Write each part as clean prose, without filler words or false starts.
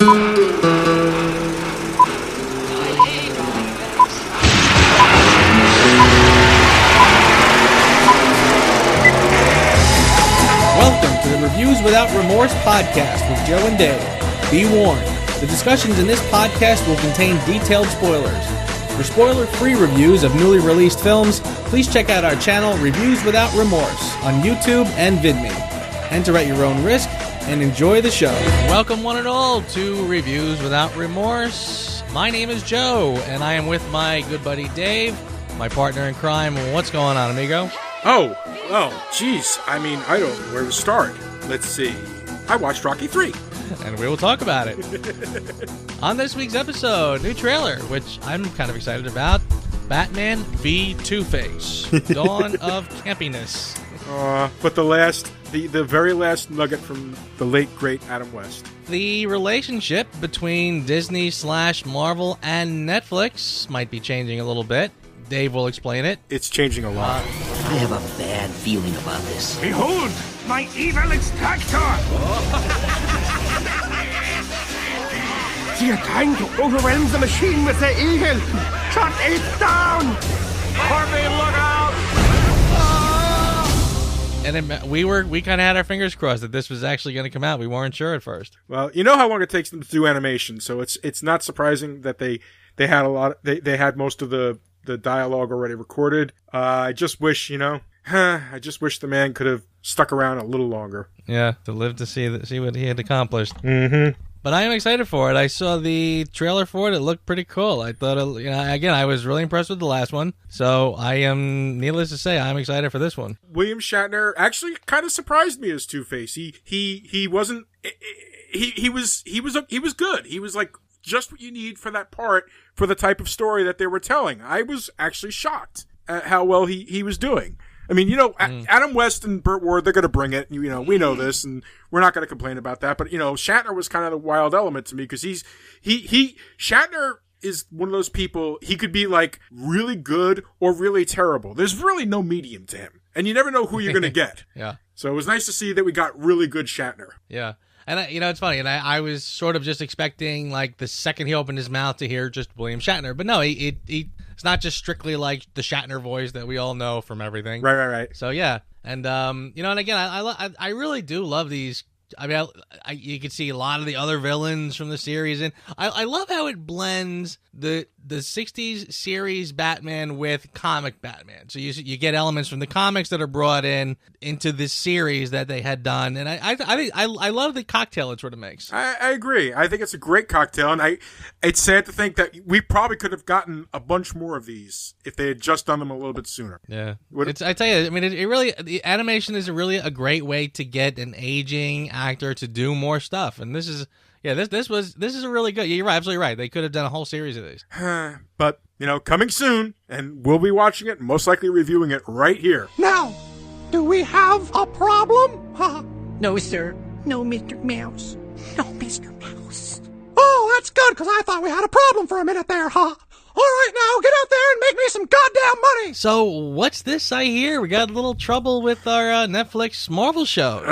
Welcome to the Reviews Without Remorse podcast with Joe and Dave. Be warned, the discussions in this podcast will contain detailed spoilers. For spoiler-free reviews of newly released films, please check out our channel Reviews Without Remorse on YouTube and VidMe. Enter at your own risk and enjoy the show. Welcome one and all to Reviews Without Remorse. My name is Joe, and I am with my good buddy Dave, my partner in crime. What's going on, amigo? Geez. I mean, I don't know where to start. Let's see. I watched Rocky 3. And we will talk about it. On this week's episode, new trailer, which I'm kind of excited about. Batman v Two-Face, Dawn of Campiness. But the very last nugget from the late, great Adam West. The relationship between Disney/Marvel and Netflix might be changing a little bit. Dave will explain it. It's changing a lot. I have a bad feeling about this. Behold, my evil extractor! They are trying to overwhelm the machine with their evil! Shut it down! Harvey, look out! And then we kind of had our fingers crossed that this was actually going to come out. We weren't sure at first. Well, you know how long it takes them to do animation, so it's not surprising that they had a lot. They had most of the dialogue already recorded. I just wish, I just wish the man could have stuck around a little longer. Yeah, to live to see what he had accomplished. Mm-hmm. But I am excited for it. I saw the trailer for it. It looked pretty cool. I thought, again, I was really impressed with the last one. So I am, needless to say, I'm excited for this one. William Shatner actually kind of surprised me as Two-Face. He wasn't. He was good. He was like just what you need for that part for the type of story that they were telling. I was actually shocked at how well he was doing. I mean, Adam West and Burt Ward, they're going to bring it. We know this, and we're not going to complain about that. But, Shatner was kind of the wild element to me because Shatner is one of those people, he could be like really good or really terrible. There's really no medium to him, and you never know who you're going to get. Yeah. So it was nice to see that we got really good Shatner. Yeah. And, it's funny, and I was sort of just expecting, like, the second he opened his mouth to hear just William Shatner. But no, it's not just strictly, like, the Shatner voice that we all know from everything. Right. So, yeah. And, and again, I really do love these. I mean, you can see a lot of the other villains from the series, and I love how it blends the 60s series Batman with comic Batman. So you get elements from the comics that are brought into this series that they had done, and I love the cocktail it sort of makes. I agree. I think it's a great cocktail, and it's sad to think that we probably could have gotten a bunch more of these if they had just done them a little bit sooner. Yeah, I tell you, I mean, it really, the animation is really a great way to get an aging actor to do more stuff, and this is a really good. You're absolutely right. They could have done a whole series of these. But coming soon, and we'll be watching it, most likely reviewing it right here. Now, do we have a problem? No, sir. No, Mr. Mouse. No, Mr. Mouse. Oh, that's good, because I thought we had a problem for a minute there, huh? All right, now, get out there and make me some goddamn money! So, what's this I hear? We got a little trouble with our Netflix Marvel shows.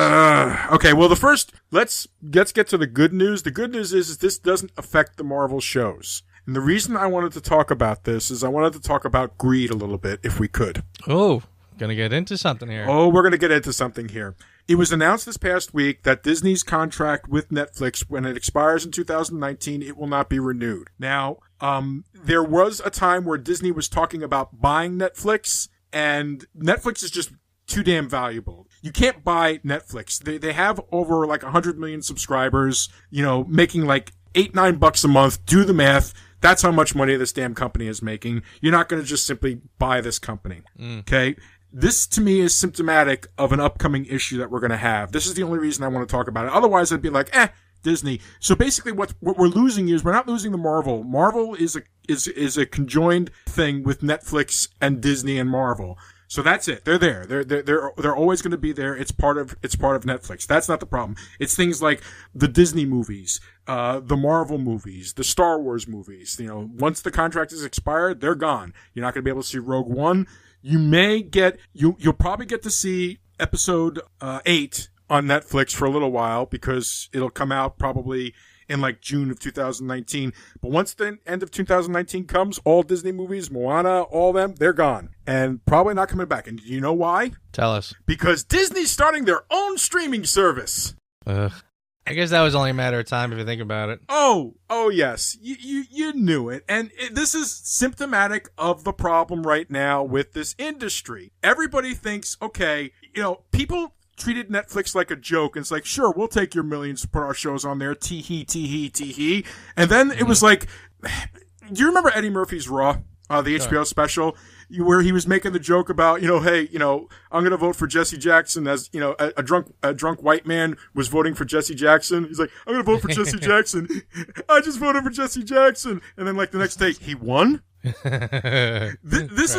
Okay, well, let's get to the good news. The good news is this doesn't affect the Marvel shows. And the reason I wanted to talk about this is I wanted to talk about greed a little bit, if we could. Oh, gonna get into something here. Oh, we're gonna get into something here. It was announced this past week that Disney's contract with Netflix, when it expires in 2019, it will not be renewed. Now, there was a time where Disney was talking about buying Netflix, and Netflix is just too damn valuable. You can't buy Netflix. They have over like 100 million subscribers, making like $8-9 a month. Do the math. That's how much money this damn company is making. You're not going to just simply buy this company. Okay? This, to me, is symptomatic of an upcoming issue that we're going to have. This is the only reason I want to talk about it. Otherwise, I'd be like, Disney. So basically what we're losing is we're not losing the Marvel. Marvel is a conjoined thing with Netflix and Disney and Marvel. So that's it. They're there. They're always going to be there. It's part of Netflix. That's not the problem. It's things like the Disney movies, the Marvel movies, the Star Wars movies. Once the contract is expired, they're gone. You're not going to be able to see Rogue One. You'll probably get to see episode 8 on Netflix for a little while because it'll come out probably in like June of 2019. But once the end of 2019 comes, all Disney movies, Moana, all them, they're gone. And probably not coming back. And do you know why? Tell us. Because Disney's starting their own streaming service. Ugh. I guess that was only a matter of time if you think about it. Oh yes. You knew it. And this is symptomatic of the problem right now with this industry. Everybody thinks, okay, people treated Netflix like a joke. And it's like, sure, we'll take your millions to put our shows on there. Tee-hee, tee-hee, tee-hee. And then it was like, do you remember Eddie Murphy's Raw? The HBO special, where he was making the joke about, hey, I'm going to vote for Jesse Jackson as, a drunk white man was voting for Jesse Jackson. He's like, I'm going to vote for Jesse Jackson. I just voted for Jesse Jackson. And then like the next day, he won. This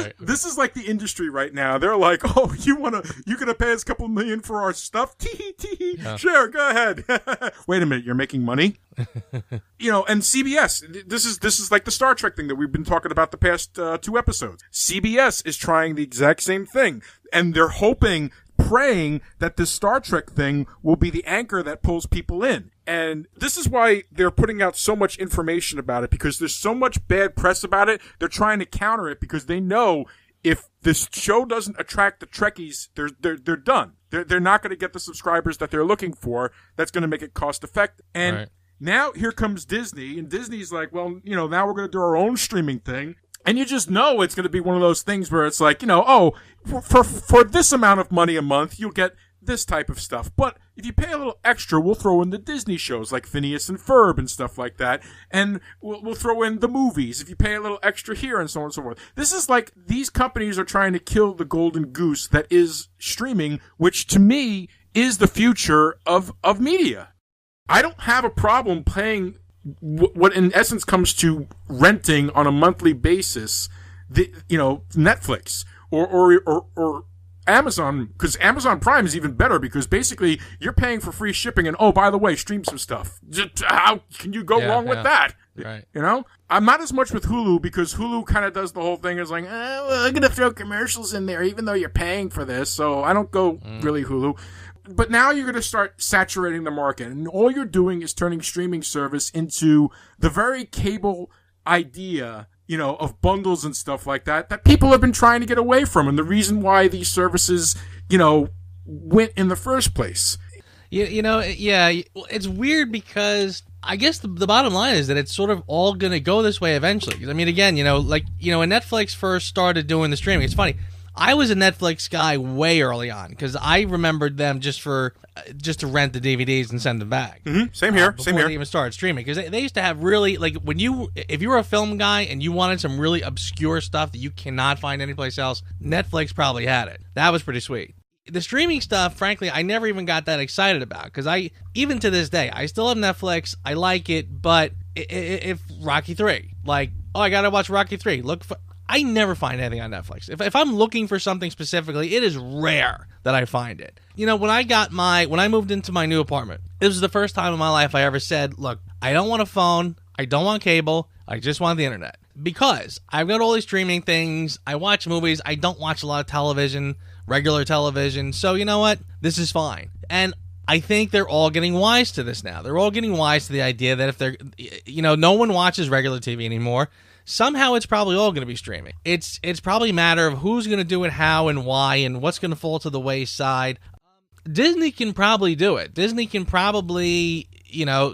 is like the industry right now. They're like, oh, you're gonna pay us a couple million for our stuff? Tee. Yeah. Sure, go ahead. Wait a minute, you're making money? And CBS, this is like the Star Trek thing that we've been talking about the past 2 episodes. CBS is trying the exact same thing, and they're praying that this Star Trek thing will be the anchor that pulls people in. And this is why they're putting out so much information about it, because there's so much bad press about it. They're trying to counter it because they know if this show doesn't attract the Trekkies, they're done. They're not going to get the subscribers that they're looking for. That's going to make it cost effective. And right. Now here comes Disney, and Disney's like, well, now we're going to do our own streaming thing. And you just know it's going to be one of those things where it's like, for this amount of money a month, you'll get this type of stuff. But if you pay a little extra, we'll throw in the Disney shows like Phineas and Ferb and stuff like that. And we'll throw in the movies if you pay a little extra here and so on and so forth. This is like these companies are trying to kill the golden goose that is streaming, which to me is the future of media. I don't have a problem paying what in essence comes to renting on a monthly basis, Netflix or Amazon, because Amazon Prime is even better because basically you're paying for free shipping and, oh, by the way, stream some stuff. How can you go wrong with that? Right. I'm not as much with Hulu because Hulu kind of does the whole thing as like, I'm going to throw commercials in there even though you're paying for this. So I don't go really Hulu. But now you're going to start saturating the market, and all you're doing is turning streaming service into the very cable idea, of bundles and stuff like that people have been trying to get away from, and the reason why these services, went in the first place. It's weird because I guess the bottom line is that it's sort of all going to go this way eventually. I mean, again, when Netflix first started doing the streaming, it's funny. I was a Netflix guy way early on because I remembered them just to rent the DVDs and send them back. Mm-hmm. Same here. Before they even started streaming, because they used to have really, like, if you were a film guy and you wanted some really obscure stuff that you cannot find anyplace else, Netflix probably had it. That was pretty sweet. The streaming stuff, frankly, I never even got that excited about because even to this day, I still have Netflix. I like it, but if Rocky 3, like, oh, I gotta watch Rocky 3. I never find anything on Netflix. If I'm looking for something specifically, it is rare that I find it. When I moved into my new apartment, this was the first time in my life I ever said, look, I don't want a phone, I don't want cable, I just want the internet. Because I've got all these streaming things, I watch movies, I don't watch a lot of television, regular television, so you know what? This is fine. And I think they're all getting wise to this now. They're all getting wise to the idea that if they're, no one watches regular TV anymore. Somehow it's probably all going to be streaming. It's probably a matter of who's going to do it, how, and why, and what's going to fall to the wayside. Disney can probably do it. Disney can probably,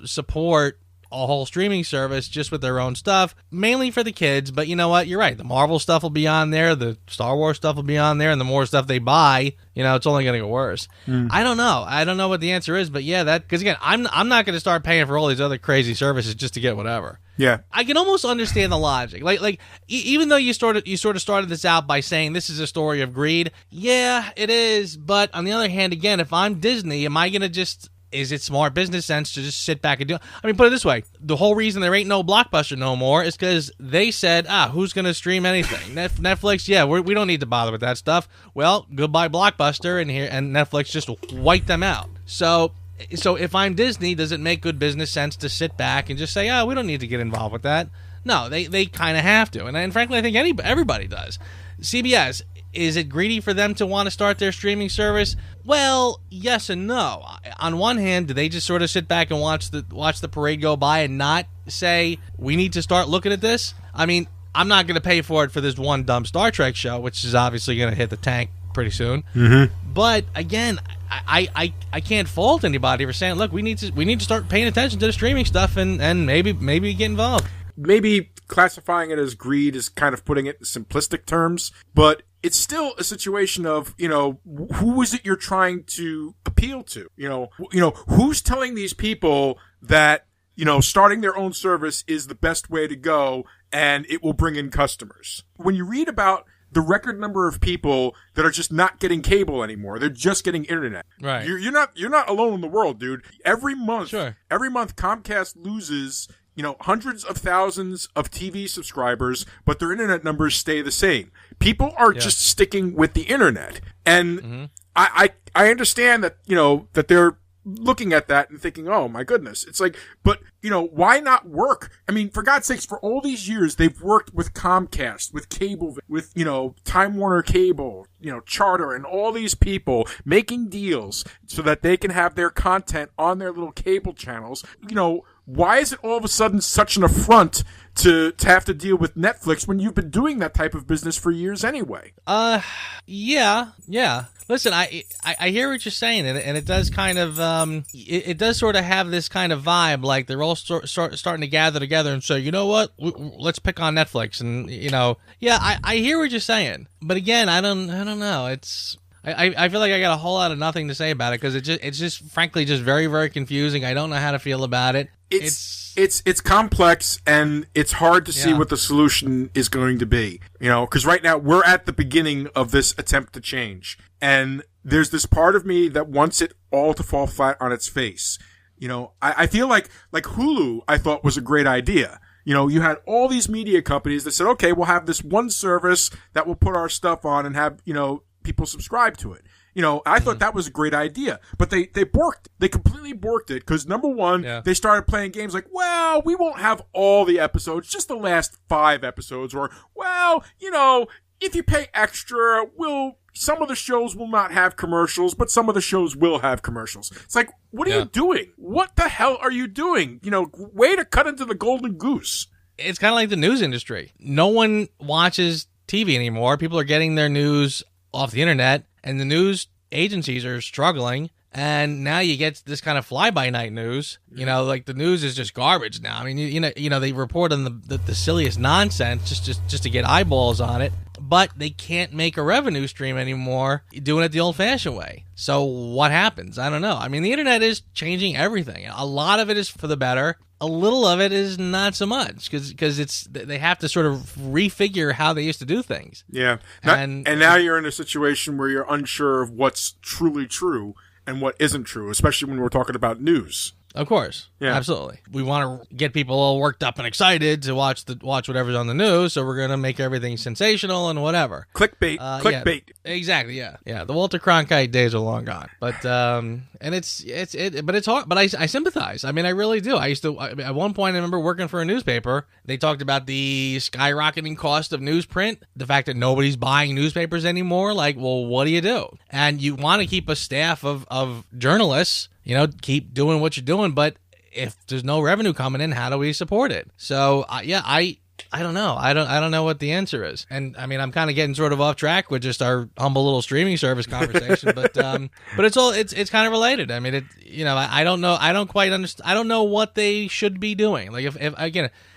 support a whole streaming service just with their own stuff, mainly for the kids. But you know what? You're right. The Marvel stuff will be on there. The Star Wars stuff will be on there. And the more stuff they buy, it's only going to get worse. I don't know. I don't know what the answer is. But yeah, because again, I'm not going to start paying for all these other crazy services just to get whatever. Yeah, I can almost understand the logic. Like even though you sort of started this out by saying this is a story of greed. Yeah, it is. But on the other hand, again, if I'm Disney, am I going to is it smart business sense to just sit back and do it? I mean, put it this way. The whole reason there ain't no Blockbuster no more is because they said, who's going to stream anything? Netflix, yeah, we don't need to bother with that stuff. Well, goodbye Blockbuster, and Netflix just wiped them out. So if I'm Disney, does it make good business sense to sit back and just say, we don't need to get involved with that? No, they kind of have to. And frankly, I think everybody does. CBS, Is it greedy for them to want to start their streaming service? Well, yes and no. On one hand, do they just sort of sit back and watch the parade go by and not say, we need to start looking at this? I mean, I'm not going to pay for it for this one dumb Star Trek show, which is obviously going to hit the tank pretty soon. Mm-hmm. But again, I can't fault anybody for saying, look, we need to start paying attention to the streaming stuff and maybe get involved. Maybe classifying it as greed is kind of putting it in simplistic terms, but it's still a situation of, who is it you're trying to appeal to? Who's telling these people that, starting their own service is the best way to go and it will bring in customers? When you read about the record number of people that are just not getting cable anymore, they're just getting internet. Right. You're not alone in the world, dude. Every month Comcast loses hundreds of thousands of TV subscribers, but their internet numbers stay the same. People are just sticking with the internet. And I understand that, that they're looking at that and thinking, oh my goodness. It's like, but, why not work? I mean, for God's sakes, for all these years, they've worked with Comcast, with Cable, with, Time Warner Cable, Charter, and all these people making deals so that they can have their content on their little cable channels. Why is it all of a sudden such an affront to have to deal with Netflix when you've been doing that type of business for years anyway? Yeah. Listen, I hear what you're saying, and it does kind of it does sort of have this kind of vibe, like they're all starting to gather together and say, you know what, let's pick on Netflix, and I hear what you're saying, but again, I don't know. It's I feel like I got a whole lot of nothing to say about it because it's just frankly just very, very confusing. I don't know how to feel about it. It's complex and it's hard to see what the solution is going to be. Because right now we're at the beginning of this attempt to change, and there's this part of me that wants it all to fall flat on its face. I feel like Hulu I thought was a great idea. You had all these media companies that said, okay, we'll have this one service that will put our stuff on and have people subscribe to it. I thought that was a great idea, but they borked. They completely borked it because number one, they started playing games like, well, we won't have all the episodes, just the last 5 episodes, or, well, if you pay extra, some of the shows will not have commercials, but some of the shows will have commercials. It's like, what are you doing? What the hell are you doing? Way to cut into the golden goose. It's kind of like the news industry. No one watches TV anymore. People are getting their news off the internet, and the news agencies are struggling, and now you get this kind of fly-by-night news. Like the news is just garbage now. I mean, they report on the silliest nonsense just to get eyeballs on it, but they can't make a revenue stream anymore doing it the old-fashioned way. So what happens? I don't know. I mean, the internet is changing everything. A lot of it is for the better. A little of it is not so much because they have to sort of refigure how they used to do things. Yeah, and now you're in a situation where you're unsure of what's truly true and what isn't true, especially when we're talking about news. Of course. Yeah. Absolutely. We want to get people all worked up and excited to watch whatever's on the news, so we're going to make everything sensational and whatever. Clickbait. Clickbait. Yeah, exactly, yeah. Yeah, the Walter Cronkite days are long gone. But and it's hard, but I sympathize. I mean, I really do. I used to at one point I remember working for a newspaper. They talked about the skyrocketing cost of newsprint, the fact that nobody's buying newspapers anymore. Like, well, what do you do? And you want to keep a staff of journalists, keep doing what you're doing, but if there's no revenue coming in, how do we support it? So, I don't know. I don't know what the answer is. And I mean, I'm kind of getting sort of off track with just our humble little streaming service conversation, but it's kind of related. I mean, I don't know. I don't quite understand. I don't know what they should be doing. Like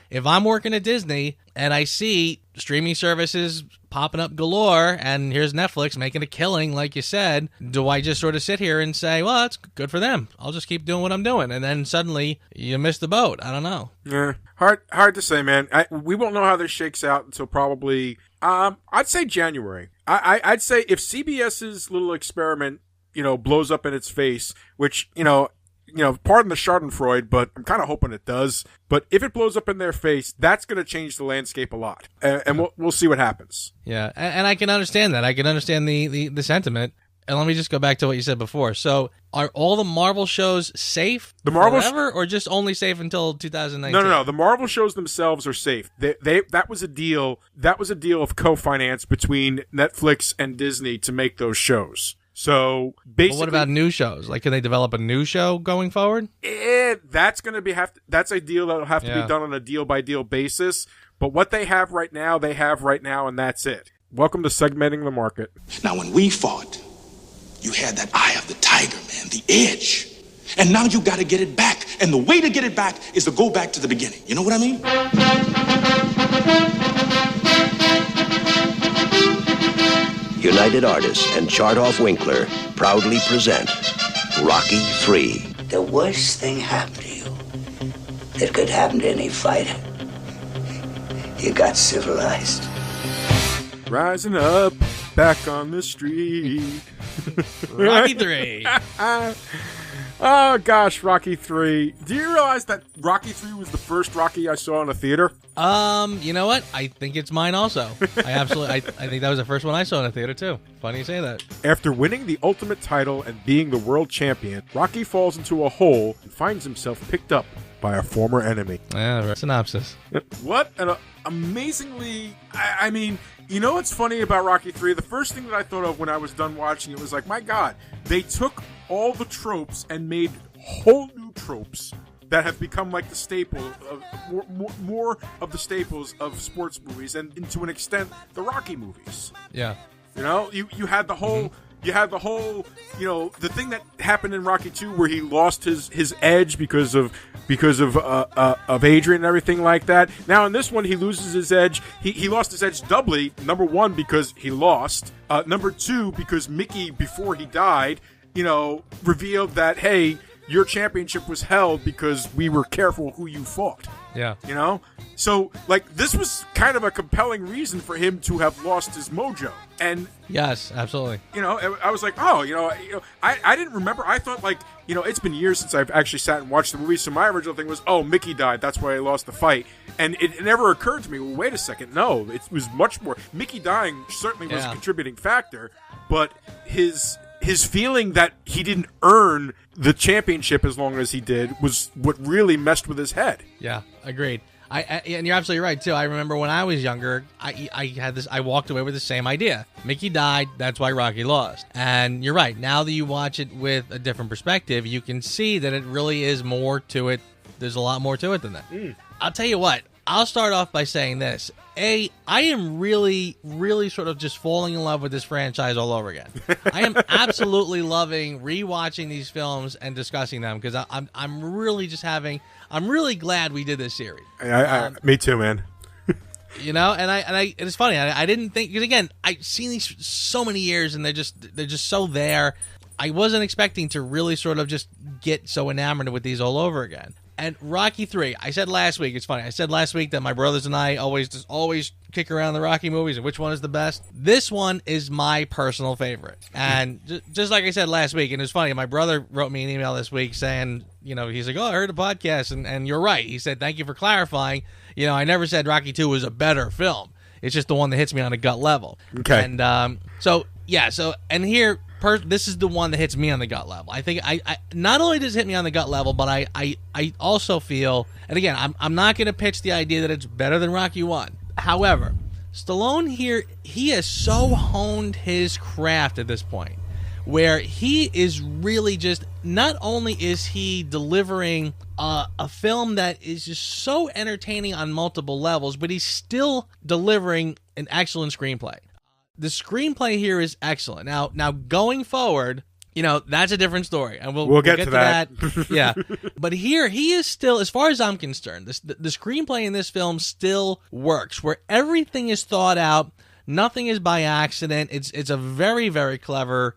if I'm working at Disney and I see streaming services popping up galore and here's Netflix making a killing, like you said, do I just sort of sit here and say, well, it's good for them, I'll just keep doing what I'm doing, and then suddenly you miss the boat? I don't know. Yeah, hard to say, man. We won't know how this shakes out until probably I'd say January. I'd say if CBS's little experiment blows up in its face, which pardon the Schadenfreude, but I'm kind of hoping it does. But if it blows up in their face, that's going to change the landscape a lot, and we'll see what happens. Yeah, and I can understand that. I can understand the sentiment. And let me just go back to what you said before. So, are all the Marvel shows safe forever, or just only safe until 2019? No. The Marvel shows themselves are safe. That was a deal. That was a deal of co-finance between Netflix and Disney to make those shows. So basically, well, what about new shows? Like, can they develop a new show going forward? That's going to be that's a deal that'll have to be done on a deal by deal basis. But what they have right now, and that's it. Welcome to segmenting the market. Now, when we fought, you had that eye of the tiger, man, the edge. And now you got to get it back. And the way to get it back is to go back to the beginning. You know what I mean? United Artists and Chartoff Winkler proudly present Rocky III. The worst thing happened to you that could happen to any fighter. You got civilized. Rising up, back on the street. Rocky III. Oh, gosh, Rocky III. Do you realize that Rocky III was the first Rocky I saw in a theater? You know what? I think it's mine also. I think that was the first one I saw in a theater, too. Funny you say that. After winning the Ultimate title and being the world champion, Rocky falls into a hole and finds himself picked up by a former enemy. Yeah, right. Synopsis. What an amazingly... I mean... You know what's funny about Rocky III? The first thing that I thought of when I was done watching it was like, my God, they took all the tropes and made whole new tropes that have become like the staple of more of the staples of sports movies, and to an extent, the Rocky movies. Yeah. You know, you had the whole... You had the whole, you know, the thing that happened in Rocky II where he lost his edge because of Adrian and everything like that. Now in this one, he loses his edge. He lost his edge doubly. Number one, because he lost. Number two, because Mickey, before he died, you know, revealed that, hey, your championship was held because we were careful who you fought. Yeah. You know? So, like, this was kind of a compelling reason for him to have lost his mojo. And yes, absolutely. You know, I was like, oh, I didn't remember. I thought, like, you know, it's been years since I've actually sat and watched the movie, so my original thing was, oh, Mickey died, that's why I lost the fight. And it never occurred to me, well, wait a second, no, it was much more. Mickey dying certainly was a contributing factor, but his feeling that he didn't earn the championship as long as he did was what really messed with his head. Yeah, agreed. And you're absolutely right, too. I remember when I was younger, I walked away with the same idea. Mickey died, that's why Rocky lost. And you're right. Now that you watch it with a different perspective, you can see that it really is more to it. There's a lot more to it than that. I'll tell you what. I'll start off by saying this. I am really, really sort of just falling in love with this franchise all over again. I am absolutely loving rewatching these films and discussing them because I'm really just I'm really glad we did this series. Me too, man. You know, and it's funny. I didn't think, because again, I've seen these so many years and they're just so there. I wasn't expecting to really sort of just get so enamored with these all over again. And Rocky III, I said last week, it's funny, I said last week that my brothers and I always kick around the Rocky movies and which one is the best. This one is my personal favorite. And just like I said last week, and it's funny, my brother wrote me an email this week saying, you know, he's like, oh, I heard a podcast, and you're right. He said, thank you for clarifying. You know, I never said Rocky II was a better film. It's just the one that hits me on a gut level. Okay. And and here, this is the one that hits me on the gut level. I think I not only does it hit me on the gut level, but I also feel, and again, I'm not going to pitch the idea that it's better than Rocky 1. However, Stallone here, he has so honed his craft at this point, where he is really just, not only is he delivering a film that is just so entertaining on multiple levels, but he's still delivering an excellent screenplay. The screenplay here is excellent. Now going forward, you know, that's a different story, and we'll get to that. Yeah, but here he is still, as far as I'm concerned, the screenplay in this film still works, where everything is thought out. Nothing is by accident. It's a very, very clever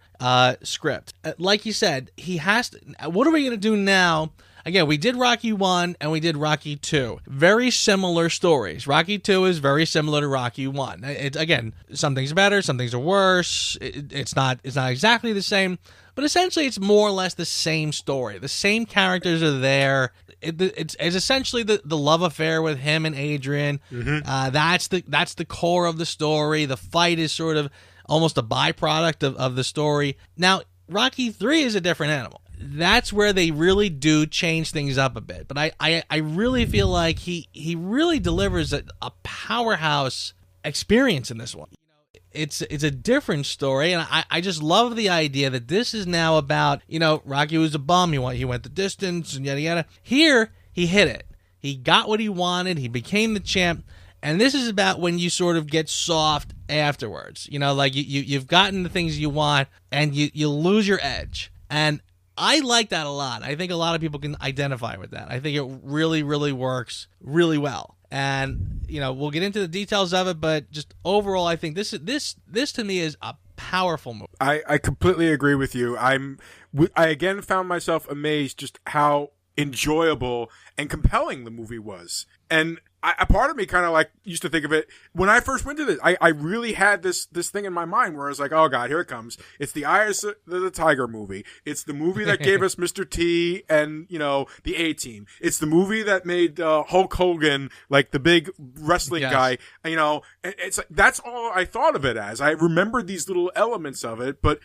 script. Like you said, he has to. What are we going to do now? Again, we did Rocky 1 and we did Rocky 2. Very similar stories. Rocky 2 is very similar to Rocky 1. Again, some things are better, some things are worse. It's not exactly the same, but essentially it's more or less the same story. The same characters are there. It's essentially the love affair with him and Adrian. Mm-hmm. That's the core of the story. The fight is sort of almost a byproduct of the story. Now, Rocky 3 is a different animal. That's where they really do change things up a bit. But I really feel like he really delivers a powerhouse experience in this one. It's a different story, and I just love the idea that this is now about, Rocky was a bum, he went the distance, and yada yada. Here, he hit it. He got what he wanted, he became the champ, and this is about when you sort of get soft afterwards. Like you've gotten the things you want, and you lose your edge. And I like that a lot. I think a lot of people can identify with that. I think it really, really works really well. And, we'll get into the details of it, but just overall, I think this to me is a powerful movie. I completely agree with you. I again found myself amazed just how enjoyable and compelling the movie was. And a part of me kind of like used to think of it when I first went to this. I really had this thing in my mind where I was like, oh God, here it comes. It's the Eye of the Tiger movie. It's the movie that gave us Mr. T and, the A-Team. It's the movie that made Hulk Hogan like the big wrestling guy. It's like, that's all I thought of it as. I remembered these little elements of it, but,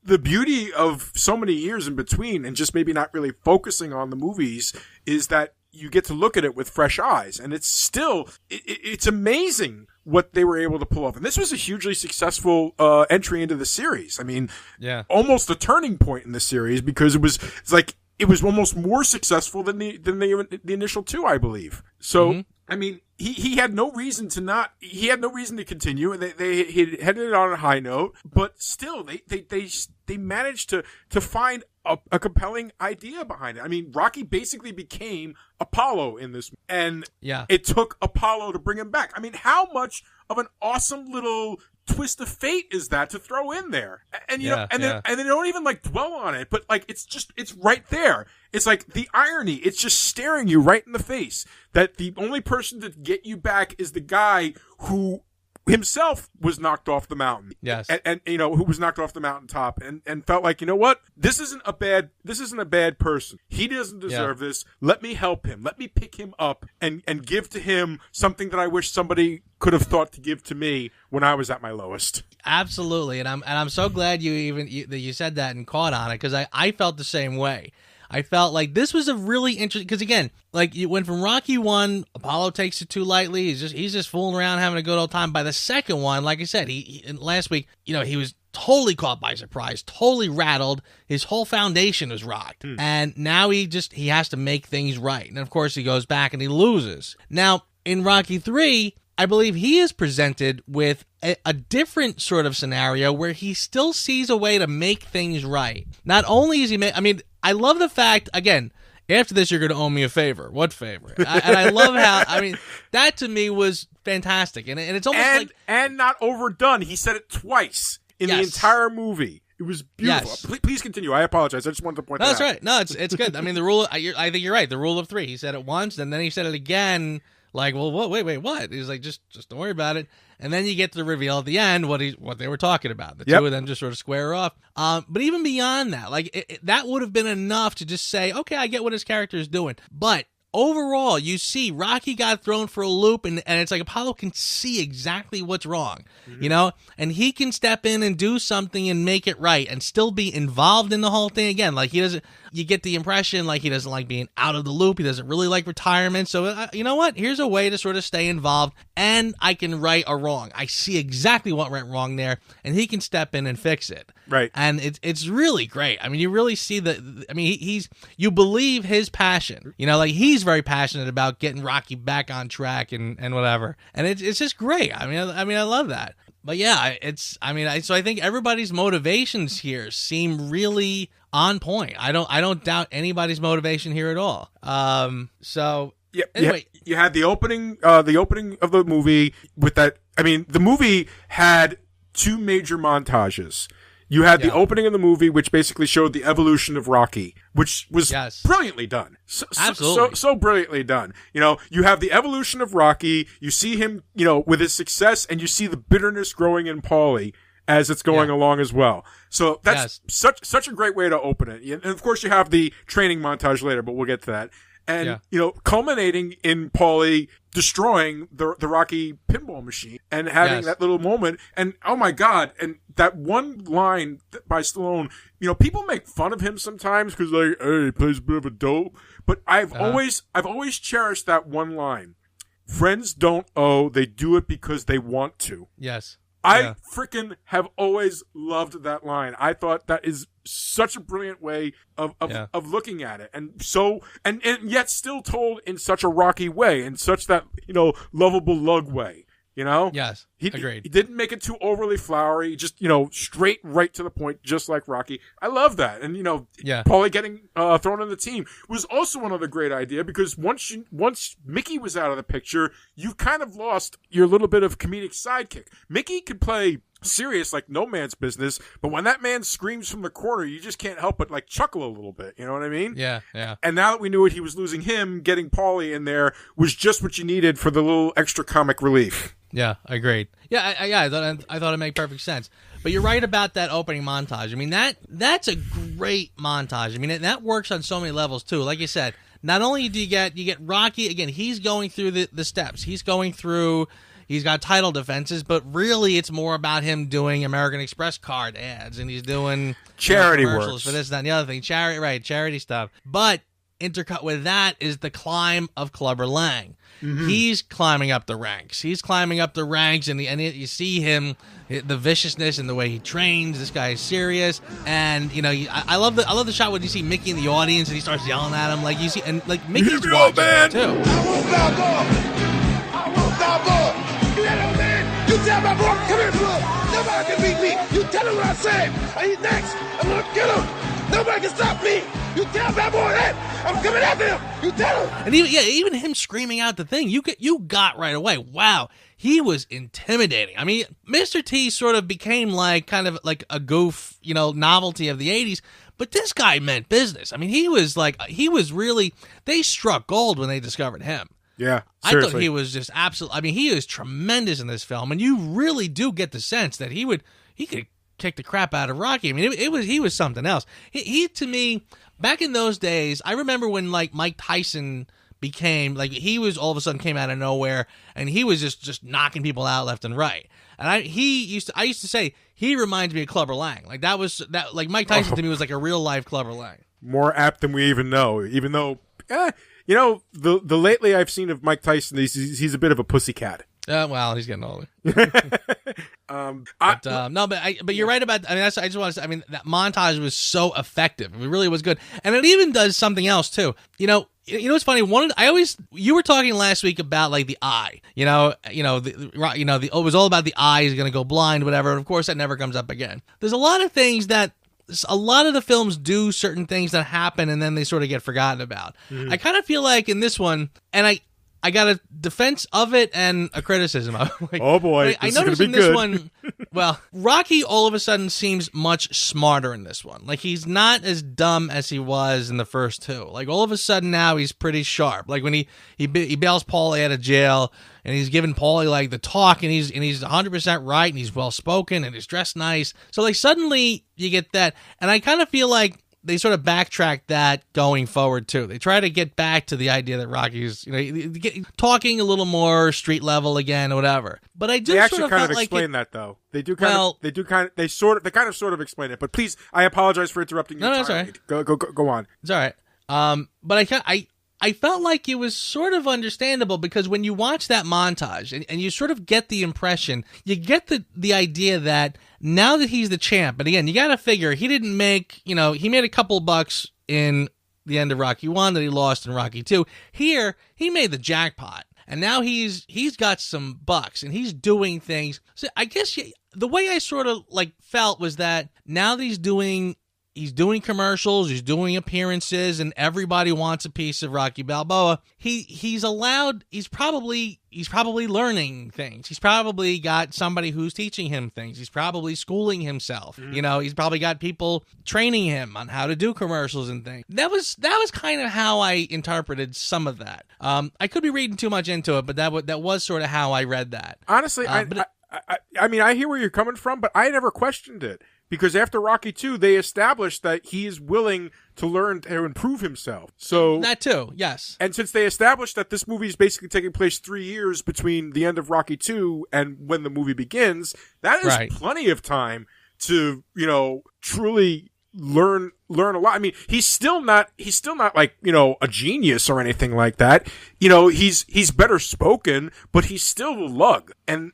the beauty of so many years in between and just maybe not really focusing on the movies is that you get to look at it with fresh eyes, and it's still, it's amazing what they were able to pull off. And this was a hugely successful entry into the series. I mean, almost a turning point in the series because it was almost more successful than the initial two, I believe. So, I mean, he had no reason to continue, and he headed it on a high note, but still, they managed to find a compelling idea behind it. I mean, Rocky basically became Apollo in this, and it took Apollo to bring him back. I mean, how much of an awesome little twist of fate is that to throw in there? And they don't even like dwell on it, but like it's right there. It's like the irony, it's just staring you right in the face that the only person to get you back is the guy who himself was knocked off the mountain. Yes. And who was knocked off the mountaintop and felt like, what? This isn't a bad person. He doesn't deserve this. Let me help him. Let me pick him up and give to him something that I wish somebody could have thought to give to me when I was at my lowest. Absolutely. And I'm so glad you said that and caught on it, because I felt the same way. I felt like this was a really interesting, because again, like you went from Rocky 1, Apollo takes it too lightly. He's just fooling around, having a good old time. By the second one, like I said, he last week, he was totally caught by surprise, totally rattled. His whole foundation was rocked. And now he has to make things right. And of course he goes back and he loses. Now in Rocky 3, I believe he is presented with a different sort of scenario where he still sees a way to make things right. Not only is he I love the fact, again, after this you're going to owe me a favor. What favor? And I love how, that to me was fantastic. And it's almost and not overdone. He said it twice in the entire movie. It was beautiful. Yes. Please continue. I apologize. I just wanted to point that out. That's right. No, it's good. The rule, I think you're right. The rule of 3. He said it once, and then he said it again. Like, well, what? Wait, what? He's like, just don't worry about it. And then you get to the reveal at the end what they were talking about. The two of them just sort of square off. But even beyond that, like that would have been enough to just say, okay, I get what his character is doing. But overall, you see Rocky got thrown for a loop, and it's like Apollo can see exactly what's wrong, and he can step in and do something and make it right and still be involved in the whole thing. Again, like he doesn't, you get the impression like he doesn't like being out of the loop. He doesn't really like retirement. So you know what? Here's a way to sort of stay involved, and I can right a wrong. I see exactly what went wrong there, and he can step in and fix it. Right. And it's really great. You really see you believe his passion. Like he's very passionate about getting Rocky back on track and whatever. And it's just great. I love that. But yeah, so I think everybody's motivations here seem really on point. I don't doubt anybody's motivation here at all. So yeah, anyway, you had the opening of the movie with that. The movie had 2 major montages. You had the opening of the movie, which basically showed the evolution of Rocky, which was brilliantly done. Absolutely. So brilliantly done. You have the evolution of Rocky. You see him, with his success, and you see the bitterness growing in Paulie as it's going along as well. So that's such a great way to open it. And of course, you have the training montage later, but we'll get to that. And, culminating in Paulie destroying the Rocky pinball machine and having that little moment. And, oh my God. And that one line by Stallone, people make fun of him sometimes because hey, he plays a bit of a dope. But I've always cherished that one line. Friends don't owe, they do it because they want to. Yes. I freaking have always loved that line. I thought that is such a brilliant way of looking at it. And so, and yet still told in such a Rocky way, in such that, lovable lug way. Yes, agreed. He didn't make it too overly flowery, just, straight right to the point, just like Rocky. I love that. And, Paulie getting thrown in the team was also another great idea because once Mickey was out of the picture, you kind of lost your little bit of comedic sidekick. Mickey could play serious like no man's business, but when that man screams from the corner, you just can't help but chuckle a little bit. You know what I mean? Yeah. And now that we knew he was losing him, getting Paulie in there was just what you needed for the little extra comic relief. Yeah, agreed. Yeah, I thought it made perfect sense. But you're right about that opening montage. I mean, that's a great montage. I mean, that works on so many levels too. Like you said, not only do you get Rocky again, he's going through the steps. He's got title defenses, but really it's more about him doing American Express card ads, and he's doing charity commercials works for this, that, and the other thing. Charity stuff. But intercut with that is the climb of Clubber Lang. Mm-hmm. He's climbing up the ranks. And you see him, the viciousness and the way he trains. This guy is serious, and I love the shot when you see Mickey in the audience and he starts yelling at him, like you see, and like Mickey's watching him too. I want Balboa. You that old man? You tell my boy, come here, blood. Nobody can beat me. You tell him what I say. He's next. I'm gonna kill him. Nobody can stop me. You tell that boy that. I'm coming after him. You tell him. And even him screaming out the thing, you got right away. Wow, he was intimidating. I mean, Mr. T sort of became kind of like a goof, novelty of the 80s. But this guy meant business. I mean, he was really, they struck gold when they discovered him. Yeah, seriously. I thought he was just absolutely, I mean, he is tremendous in this film, and you really do get the sense that he could kick the crap out of Rocky. I mean, he was something else. He to me, back in those days, I remember when Mike Tyson became he was all of a sudden came out of nowhere, and he was just knocking people out left and right. And I used to say he reminds me of Clubber Lang. Mike Tyson to me was like a real life Clubber Lang. More apt than we even know. Even though, the lately I've seen of Mike Tyson, he's a bit of a pussycat. Well, he's getting older. But you're right about. I mean, I just want to say. I mean, that montage was so effective. It really was good, and it even does something else too. It's funny. You were talking last week about the eye. It was all about the eye is going to go blind, whatever. And of course, that never comes up again. There's a lot of things that. A lot of the films do certain things that happen and then they sort of get forgotten about. Mm-hmm. I kind of feel like in this one, and I got a defense of it and a criticism of it. Oh boy, I noticed in this one, well, Rocky all of a sudden seems much smarter in this one. He's not as dumb as he was in the first two. All of a sudden now he's pretty sharp. When he bails Paulie out of jail and he's giving Paulie the talk and he's 100% right and he's well spoken and he's dressed nice. So suddenly you get that, and I kind of feel like they sort of backtrack that going forward too. They try to get back to the idea that Rocky's, talking a little more street level again or whatever. But I do. They actually kind of explain that though. They do kind of sort of explain it. But please, I apologize for interrupting you. No, it's all right. Go on. It's all right. But I felt like it was sort of understandable because when you watch that montage and you sort of get the impression, you get the idea that now that he's the champ, but again, you got to figure he didn't make, he made a couple bucks in the end of Rocky 1 that he lost in Rocky 2. Here, he made the jackpot. And now he's got some bucks and he's doing things. So I guess the way I sort of felt was that now that he's doing commercials, he's doing appearances, and everybody wants a piece of Rocky Balboa. He's probably learning things. He's probably got somebody who's teaching him things. He's probably schooling himself. Mm-hmm. He's probably got people training him on how to do commercials and things. That was kind of how I interpreted some of that. I could be reading too much into it, but that was sort of how I read that. Honestly, I mean, I hear where you're coming from, but I never questioned it. because after Rocky 2, they established that he is willing to learn to improve himself. So that too, yes. And since they established that this movie is basically taking place 3 years between the end of Rocky 2 and when the movie begins, that is plenty of time to, truly learn a lot. I mean, he's still not like, a genius or anything like that. He's better spoken, but he's still a lug. And,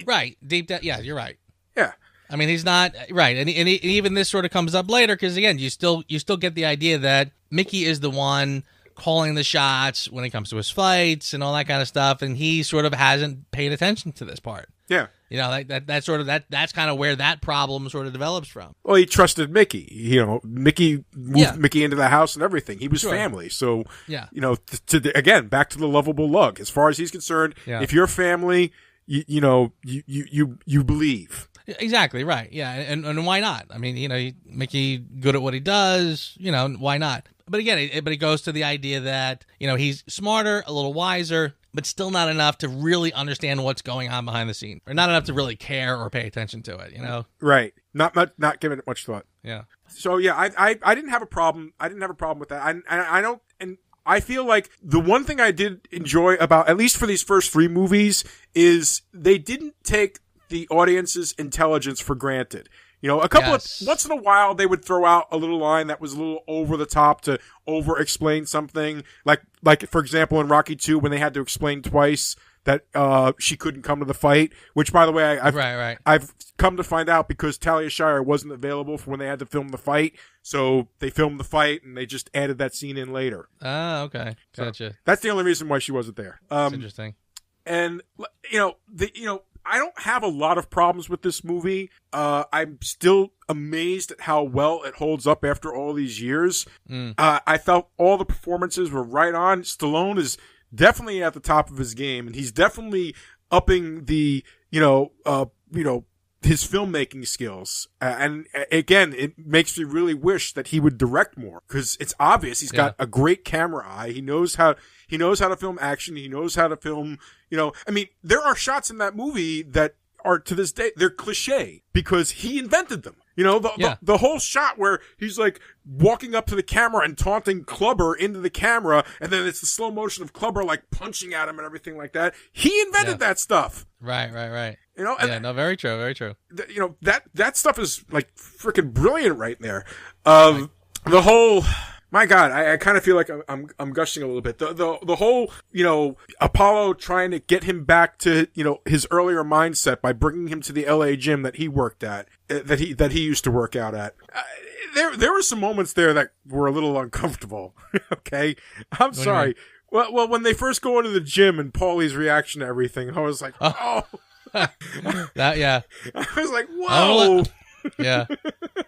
Right. Deep down. Yeah, you're right. Yeah. I mean, he's not right, and even this sort of comes up later because again, you still get the idea that Mickey is the one calling the shots when it comes to his fights and all that kind of stuff, and he sort of hasn't paid attention to this part. Yeah, that's kind of where that problem sort of develops from. Well, he trusted Mickey. Mickey moved Mickey into the house and everything. He was family, so again, back to the lovable lug. As far as he's concerned, if you're family, you believe. Exactly right. Yeah, and why not? I mean, Mickey good at what he does. Why not? But again, it goes to the idea that he's smarter, a little wiser, but still not enough to really understand what's going on behind the scenes, or not enough to really care or pay attention to it. Right? Not giving it much thought. Yeah. So yeah, I didn't have a problem. I didn't have a problem with that. I don't and. I feel like the one thing I did enjoy about, at least for these first 3 movies, is they didn't take the audience's intelligence for granted. A couple of, once in a while, they would throw out a little line that was a little over the top to over-explain something. Like, for example, in Rocky 2, when they had to explain twice that she couldn't come to the fight, which, by the way, I've come to find out because Talia Shire wasn't available for when they had to film the fight, so they filmed the fight and they just added that scene in later. Ah, okay, gotcha. So that's the only reason why she wasn't there. That's interesting. And I don't have a lot of problems with this movie. I'm still amazed at how well it holds up after all these years. I felt all the performances were right on. Stallone is definitely at the top of his game, and he's definitely upping the, his filmmaking skills. And again, it makes me really wish that he would direct more, because it's obvious he's got a great camera eye. He knows how to film action. He knows how to film, I mean, there are shots in that movie that are, to this day, they're cliche because he invented them. The whole shot where he's like walking up to the camera and taunting Clubber into the camera, and then it's the slow motion of Clubber like punching at him and everything like that. He invented that stuff. Right. Very true, very true. That stuff is like freaking brilliant right there. The whole, my God, I kind of feel like I'm gushing a little bit. The whole, Apollo trying to get him back to, his earlier mindset by bringing him to the LA gym that he worked at, that he used to work out at. There were some moments there that were a little uncomfortable. Okay, I'm sorry. Well, when they first go into the gym and Paulie's reaction to everything, I was like, oh. I was like, whoa. Yeah,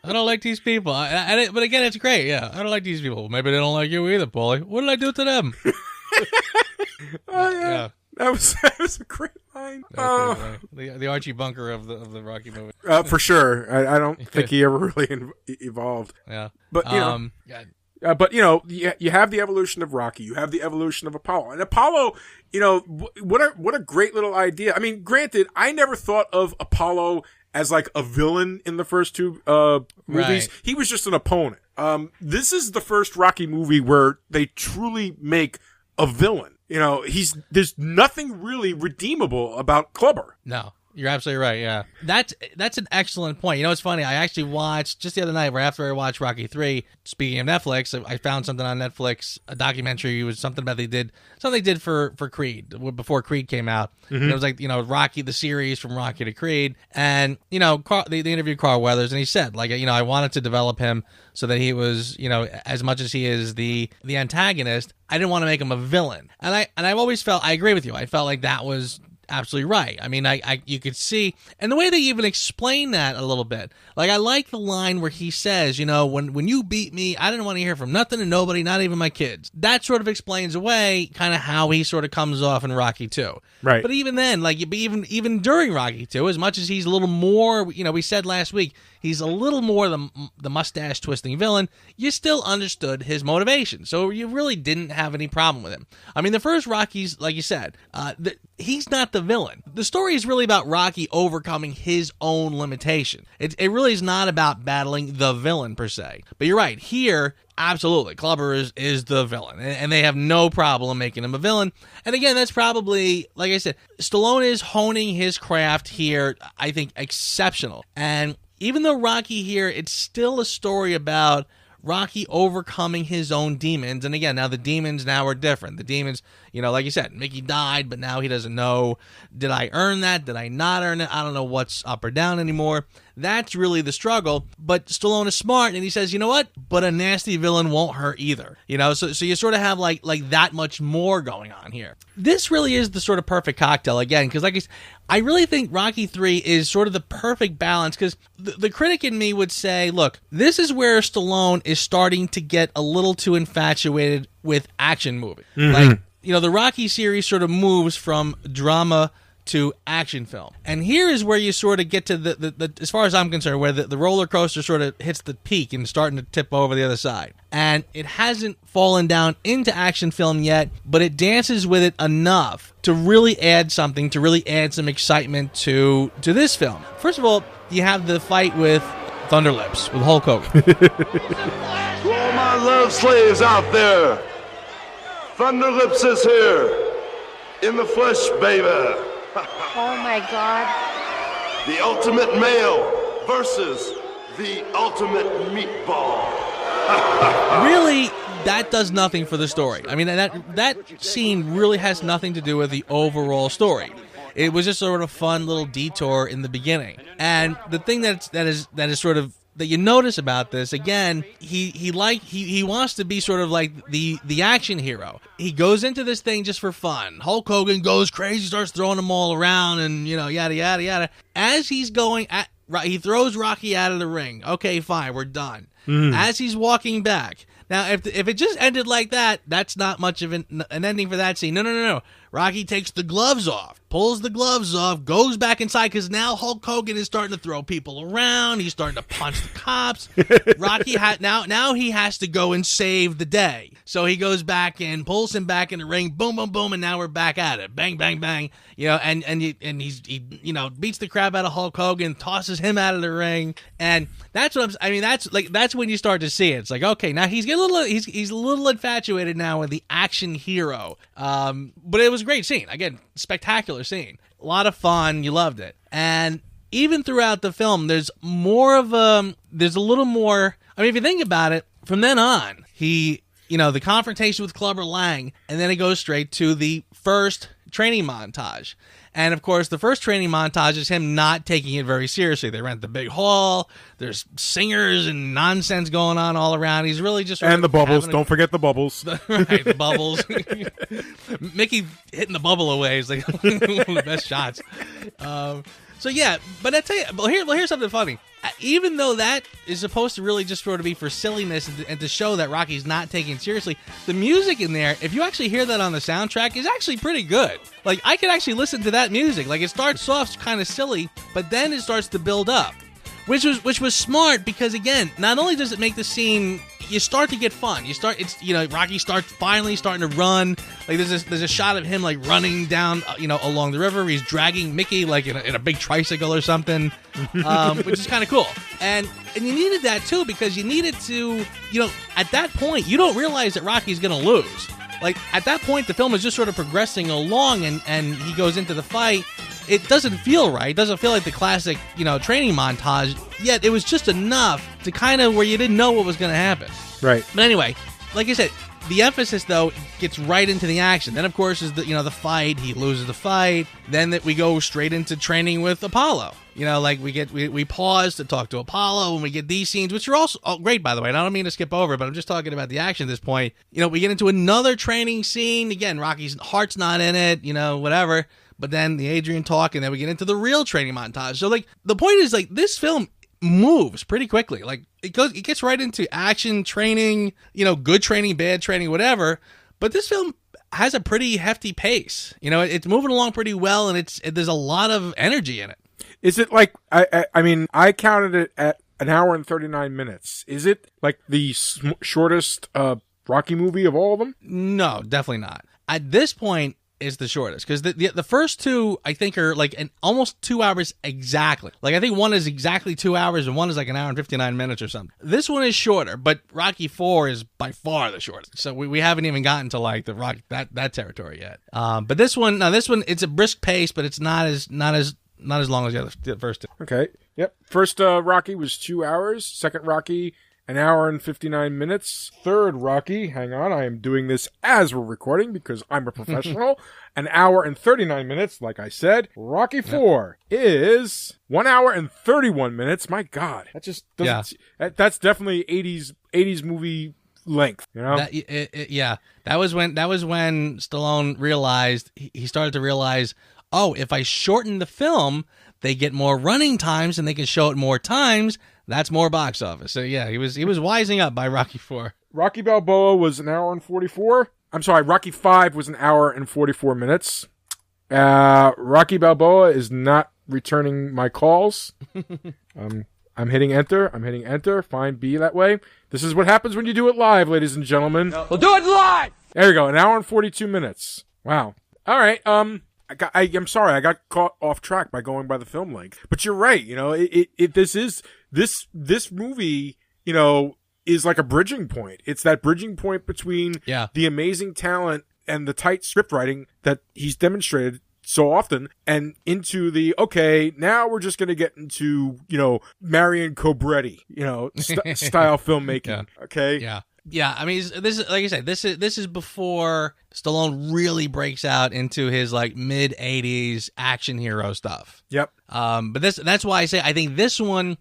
I don't like these people. But again, it's great. Yeah, I don't like these people. Maybe they don't like you either, Paulie. What did I do to them? Yeah. That was a great line. The Archie Bunker of the Rocky movie. For sure. I don't think he ever really evolved. Yeah, but you have the evolution of Rocky. You have the evolution of Apollo. And Apollo, what a great little idea. I mean, granted, I never thought of Apollo as like a villain in the first 2 movies. Right. He was just an opponent. This is the first Rocky movie where they truly make a villain. There's nothing really redeemable about Clubber. No. You're absolutely right, yeah. That's an excellent point. It's funny, I actually watched, just the other night, right after I watched Rocky 3, speaking of Netflix, I found something on Netflix, a documentary, it was something about they did for Creed, before Creed came out. Mm-hmm. And it was like, Rocky, the series from Rocky to Creed, and, they interviewed Carl Weathers, and he said, like, I wanted to develop him so that he was, as much as he is the antagonist, I didn't want to make him a villain. And I've always felt, I agree with you, I felt like that was absolutely right. I mean, you could see, and the way they even explain that a little bit. Like, I like the line where he says, when you beat me, I didn't want to hear from nothing and nobody, not even my kids. That sort of explains away kind of how he sort of comes off in Rocky 2. Right. But even then, like, even during Rocky 2, as much as he's a little more, we said last week, he's a little more the mustache twisting villain, you still understood his motivation. So you really didn't have any problem with him. I mean, the first Rockies, like you said, he's not the villain. The story is really about Rocky overcoming his own limitation. It really is not about battling the villain per se. But you're right, here, absolutely, Clubber is the villain, and they have no problem making him a villain. And again, that's probably, like I said, Stallone is honing his craft here, I think, exceptional. And even though Rocky here, it's still a story about Rocky overcoming his own demons. And again, now the demons now are different. The demons, like you said, Mickey died, but now he doesn't know, did I earn that? Did I not earn it? I don't know what's up or down anymore. That's really the struggle. But Stallone is smart, and he says, you know what? But a nasty villain won't hurt either. So you sort of have like that much more going on here. This really is the sort of perfect cocktail, again, because I really think Rocky 3 is sort of the perfect balance, because the critic in me would say, look, this is where Stallone is starting to get a little too infatuated with action movies. Like, the Rocky series sort of moves from drama to action film. And here is where you sort of get to the as far as I'm concerned, where the roller coaster sort of hits the peak and starting to tip over the other side. And it hasn't fallen down into action film yet, but it dances with it enough to really add something, to really add some excitement to this film. First of all, you have the fight with Thunderlips, with Hulk Hogan. To all my love slaves out there, Thunderlips is here, in the flesh, baby. Oh my God. The ultimate male versus the ultimate meatball. Really, that does nothing for the story. I mean, that scene really has nothing to do with the overall story. It was just sort of a fun little detour in the beginning. And the thing that is sort of that you notice about this, again, he wants to be sort of like the action hero. He goes into this thing just for fun. Hulk Hogan goes crazy, starts throwing them all around, and yada yada yada. As he's going at, he throws Rocky out of the ring. Okay, fine, we're done. As he's walking back. Now, if it just ended like that, that's not much of an ending for that scene. No. Rocky takes the gloves off, pulls the gloves off, goes back inside, because now Hulk Hogan is starting to throw people around. He's starting to punch the cops. Rocky now he has to go and save the day. So he goes back in, pulls him back in the ring, boom, boom, boom, and now we're back at it. Bang, bang, bang. And he beats the crap out of Hulk Hogan, tosses him out of the ring, and that's when you start to see it. It's like, okay, now he's getting he's a little infatuated now with the action hero. But it was a great scene. Again, spectacular scene. A lot of fun. You loved it. And even throughout the film, there's a little more. I mean, if you think about it, from then on, the confrontation with Clubber Lang, and then it goes straight to the first training montage. And of course, the first training montage is him not taking it very seriously. They rent the big hall. There's singers and nonsense going on all around. He's really just and the bubbles. Don't forget the bubbles. Right, the bubbles. Mickey hitting the bubble away is like one of the best shots. So yeah, but I tell you, here's something funny. Even though that is supposed to really just sort of be for silliness and to show that Rocky's not taken it seriously, the music in there, if you actually hear that on the soundtrack, is actually pretty good. Like, I could actually listen to that music. Like, it starts off kind of silly, but then it starts to build up, which was smart, because again, not only does it make the scene, you start to get fun. Rocky finally starting to run. Like, there's a shot of him like running down, along the river. He's dragging Mickey like in a big tricycle or something, which is kind of cool. And you needed that too, because you needed to, at that point, you don't realize that Rocky's gonna lose. Like, at that point, the film is just sort of progressing along, and he goes into the fight. It doesn't feel right. It doesn't feel like the classic, training montage. Yet it was just enough to kind of where you didn't know what was going to happen. Right. But anyway, like I said, the emphasis though gets right into the action. Then of course is the fight. He loses the fight. Then we go straight into training with Apollo. We pause to talk to Apollo, and we get these scenes, which are also great, by the way. And I don't mean to skip over, but I'm just talking about the action at this point. We get into another training scene. Again, Rocky's heart's not in it. Whatever. But then the Adrian talk, and then we get into the real training montage. So, the point is, this film moves pretty quickly. It gets right into action, training, good training, bad training, whatever. But this film has a pretty hefty pace. It's moving along pretty well, and there's a lot of energy in it. Is it like, I counted it at an hour and 39 minutes. Is it like the shortest Rocky movie of all of them? No, definitely not. At this point, is the shortest, because the first two I think are like almost 2 hours exactly. Like I think one is exactly 2 hours and one is like an hour and 59 minutes or something. This one is shorter, but Rocky IV is by far the shortest. So we haven't even gotten to like the Rocky that territory yet. But this one it's a brisk pace, but it's not as long as the first two. Okay. Yep. First Rocky was 2 hours. Second Rocky, an hour and 59 minutes. Third Rocky, hang on, I am doing this as we're recording because I'm a professional. An hour and 39 minutes, like I said. Rocky IV is 1 hour and 31 minutes. My God, that just doesn't. That's definitely 80s movie length. You know. That was when Stallone realized he started to realize, oh, if I shorten the film, they get more running times and they can show it more times. That's more box office. So yeah, he was wising up by Rocky IV. Rocky Balboa was an hour and 44. I'm sorry, Rocky V was an hour and 44 minutes. Rocky Balboa is not returning my calls. I'm hitting enter. Fine, be that way. This is what happens when you do it live, ladies and gentlemen. We'll do it live! There you go, an hour and 42 minutes. Wow. All right, I'm sorry, I got caught off track by going by the film length. But you're right, you know, this movie, you know, is like a bridging point. It's that bridging point between the amazing talent and the tight script writing that he's demonstrated so often, and into the, okay, now we're just going to get into, you know, Marion Cobretti, you know, style filmmaking. Yeah. Okay. Yeah. Yeah, I mean, this is, like I said, this is before Stallone really breaks out into his like mid '80s action hero stuff. Yep. But that's why I say I think this one,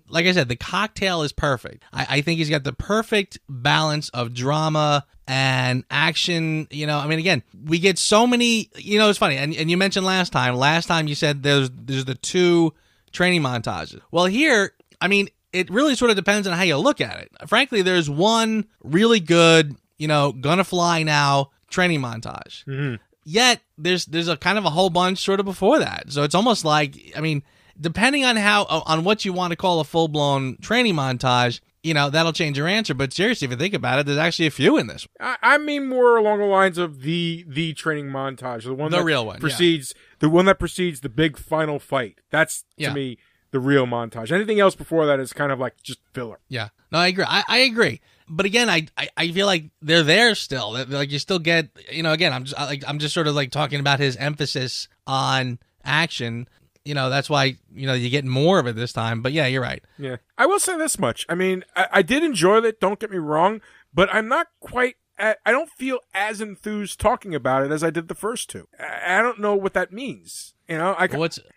like I said, the cocktail is perfect. I think he's got the perfect balance of drama and action. You know, I mean, again, we get so many. You know, it's funny, and you mentioned last time you said there's the two training montages. Well, here, I mean, it really sort of depends on how you look at it. Frankly, there's one really good, you know, gonna fly now training montage. Mm-hmm. Yet there's a kind of a whole bunch sort of before that. So it's almost like, I mean, depending on what you want to call a full blown training montage, you know, that'll change your answer. But seriously, if you think about it, there's actually a few in this. I mean more along the lines of the training montage, the real one precedes the one that precedes the big final fight. That's to me the real montage. Anything else before that is kind of like just filler. Yeah. No, I agree. I agree. But again, I feel like they're there still. Like you still get, you know, again, I'm just sort of like talking about his emphasis on action. You know, that's why, you know, you get more of it this time. But yeah, you're right. Yeah. I will say this much. I mean, I did enjoy it, don't get me wrong, but I'm not quite I don't feel as enthused talking about it as I did the first two. I don't know what that means. You know,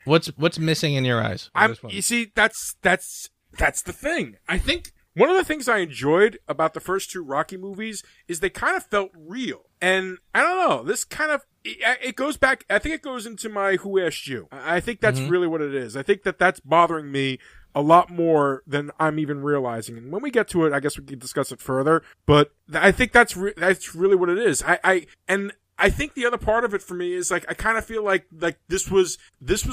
what's missing in your eyes? You see, that's the thing. I think one of the things I enjoyed about the first two Rocky movies is they kind of felt real. And I don't know, this kind of, it goes back, I think it goes into my Who Asked You. I think that's really what it is. I think that's bothering me a lot more than I'm even realizing. And when we get to it, I guess we can discuss it further. But I think that's really what it is. I think the other part of it for me is like, I kind of feel like this was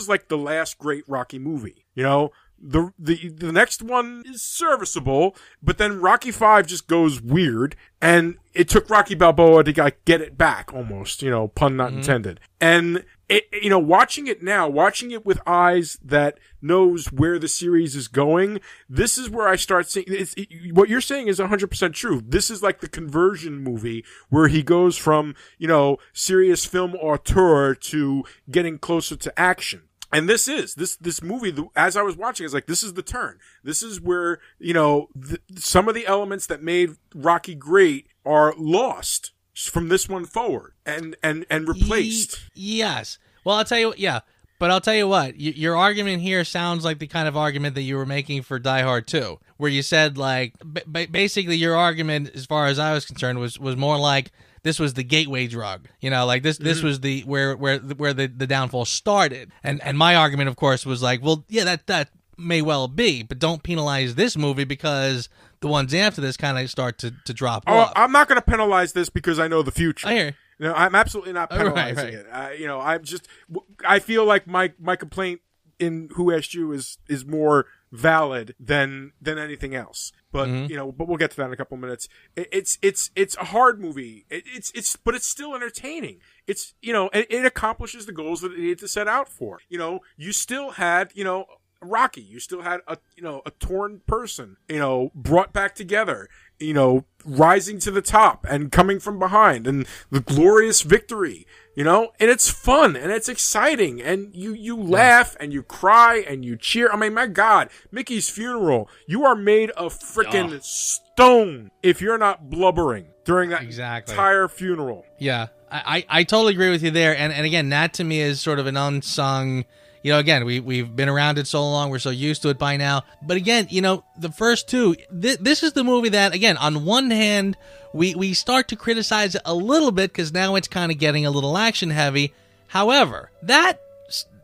like the last great Rocky movie, you know? The next one is serviceable, but then Rocky V just goes weird, and it took Rocky Balboa to get it back almost, you know, pun not intended. And it, you know, watching it with eyes that knows where the series is going, this is where I start seeing what you're saying is 100% true. This is like the conversion movie where he goes from, you know, serious film auteur to getting closer to action. And this movie, as I was watching, I was like, this is the turn. This is where, you know, some of the elements that made Rocky great are lost from this one forward and replaced. Yes. Well, I'll tell you, but I'll tell you what, your argument here sounds like the kind of argument that you were making for Die Hard 2, where you said, like, basically your argument, as far as I was concerned, was more like, this was the gateway drug, you know, like this was the where the downfall started. And my argument, of course, was like, well, yeah, that may well be, but don't penalize this movie because the ones after this kind of start to drop off. I'm not going to penalize this because I know the future. I hear. No, I'm absolutely not penalizing it. You know, I feel like my complaint in Who Asked You is more valid than anything else. but but we'll get to that in a couple minutes. It's a hard movie. But it's still entertaining. It's it accomplishes the goals that it needed to set out for. You still had Rocky. You still had a torn person, brought back together, rising to the top and coming from behind, and the glorious victory, and it's fun and it's exciting, and you laugh and you cry and you cheer. I mean, my God, Mickey's funeral, you are made of freaking stone if you're not blubbering during that entire funeral. Yeah, I totally agree with you there. And again, that to me is sort of an unsung. Again, we've been around it so long, we're so used to it by now. But again, the first two, this is the movie that, again, on one hand, we start to criticize it a little bit because now it's kind of getting a little action heavy. However, that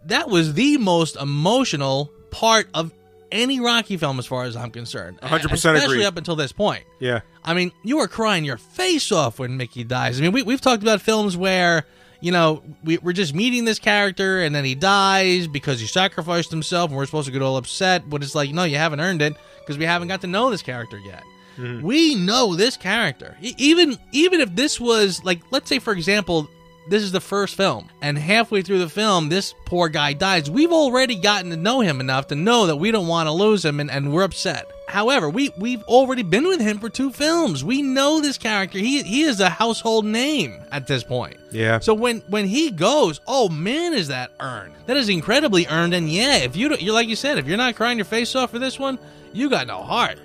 was the most emotional part of any Rocky film as far as I'm concerned. 100% especially agree. up until this point. Yeah. I mean, you were crying your face off when Mickey dies. I mean, we've talked about films where... we're just meeting this character and then he dies because he sacrificed himself and we're supposed to get all upset. But it's like, no, you haven't earned it because we haven't got to know this character yet. Mm-hmm. We know this character. Even if this was, like, let's say, for example, this is the first film and halfway through the film, this poor guy dies. We've already gotten to know him enough to know that we don't want to lose him and we're upset. However, we've already been with him for 2 films. We know this character. He is a household name at this point. Yeah. So when he goes, oh man, is that earned? That is incredibly earned. And yeah, if you're like you said, if you're not crying your face off for this one, you got no heart.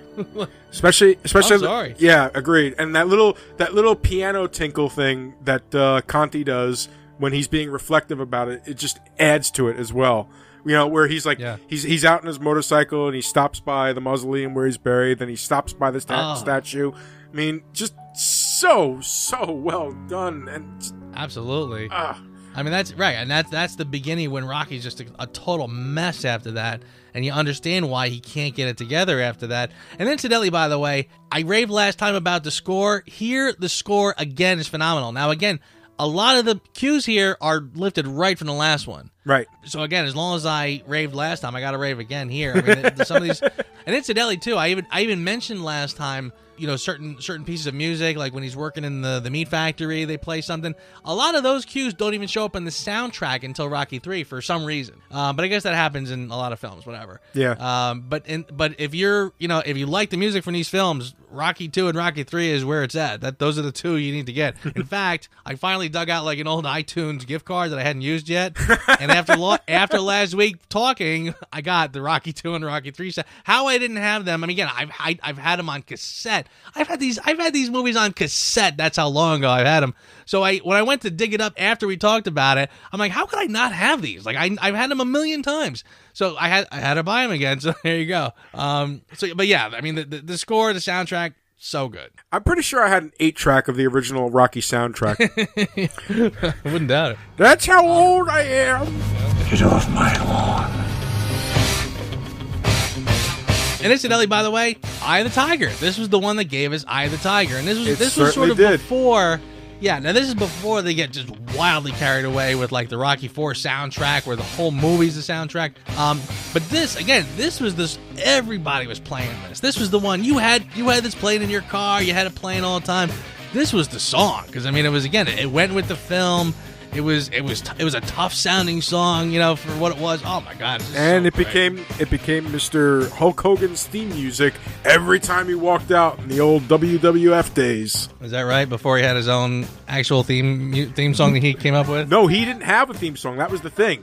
especially. I'm sorry. Yeah, agreed. And that little piano tinkle thing that Conti does when he's being reflective about it, it just adds to it as well. Where he's like, he's out on his motorcycle and he stops by the mausoleum where he's buried. Then he stops by the statue. I mean, just so well done. And just, absolutely. I mean, that's right. And that's the beginning when Rocky's just a total mess after that. And you understand why he can't get it together after that. And incidentally, by the way, I raved last time about the score. Here, the score, again, is phenomenal. Now, again, a lot of the cues here are lifted right from the last one. Right. So again, as long as I raved last time, I got to rave again here. I mean, some of these, and incidentally too, I even mentioned last time, certain pieces of music, like when he's working in the meat factory, they play something. A lot of those cues don't even show up in the soundtrack until Rocky 3 for some reason. But I guess that happens in a lot of films, whatever. Yeah. But if you're, if you like the music from these films, Rocky 2 and Rocky 3 is where it's at. Those are the 2 you need to get. In fact, I finally dug out like an old iTunes gift card that I hadn't used yet. And after last week talking, I got the Rocky 2 and Rocky 3 set. How I didn't have them, I mean, again, I've had them on cassette. I've had these movies on cassette. That's how long ago I've had them. So when I went to dig it up after we talked about it, I'm like, how could I not have these? Like I've had them a million times. So I had to buy them again. So there you go. But yeah, I mean the score, the soundtrack, so good. I'm pretty sure I had an 8-track of the original Rocky soundtrack. I wouldn't doubt it. That's how old I am. Get off my lawn. And incidentally, by the way, Eye of the Tiger. This was the one that gave us Eye of the Tiger, and this was sort of before. Yeah, now this is before they get just wildly carried away with like the Rocky IV soundtrack, where the whole movie's the soundtrack. But this was this. Everybody was playing this. This was the one you had this playing in your car. You had it playing all the time. This was the song because I mean it went with the film. It was a tough sounding song, for what it was. Oh my God! And it became Mr. Hulk Hogan's theme music every time he walked out in the old WWF days. Is that right? Before he had his own actual theme song that he came up with? No, he didn't have a theme song. That was the thing.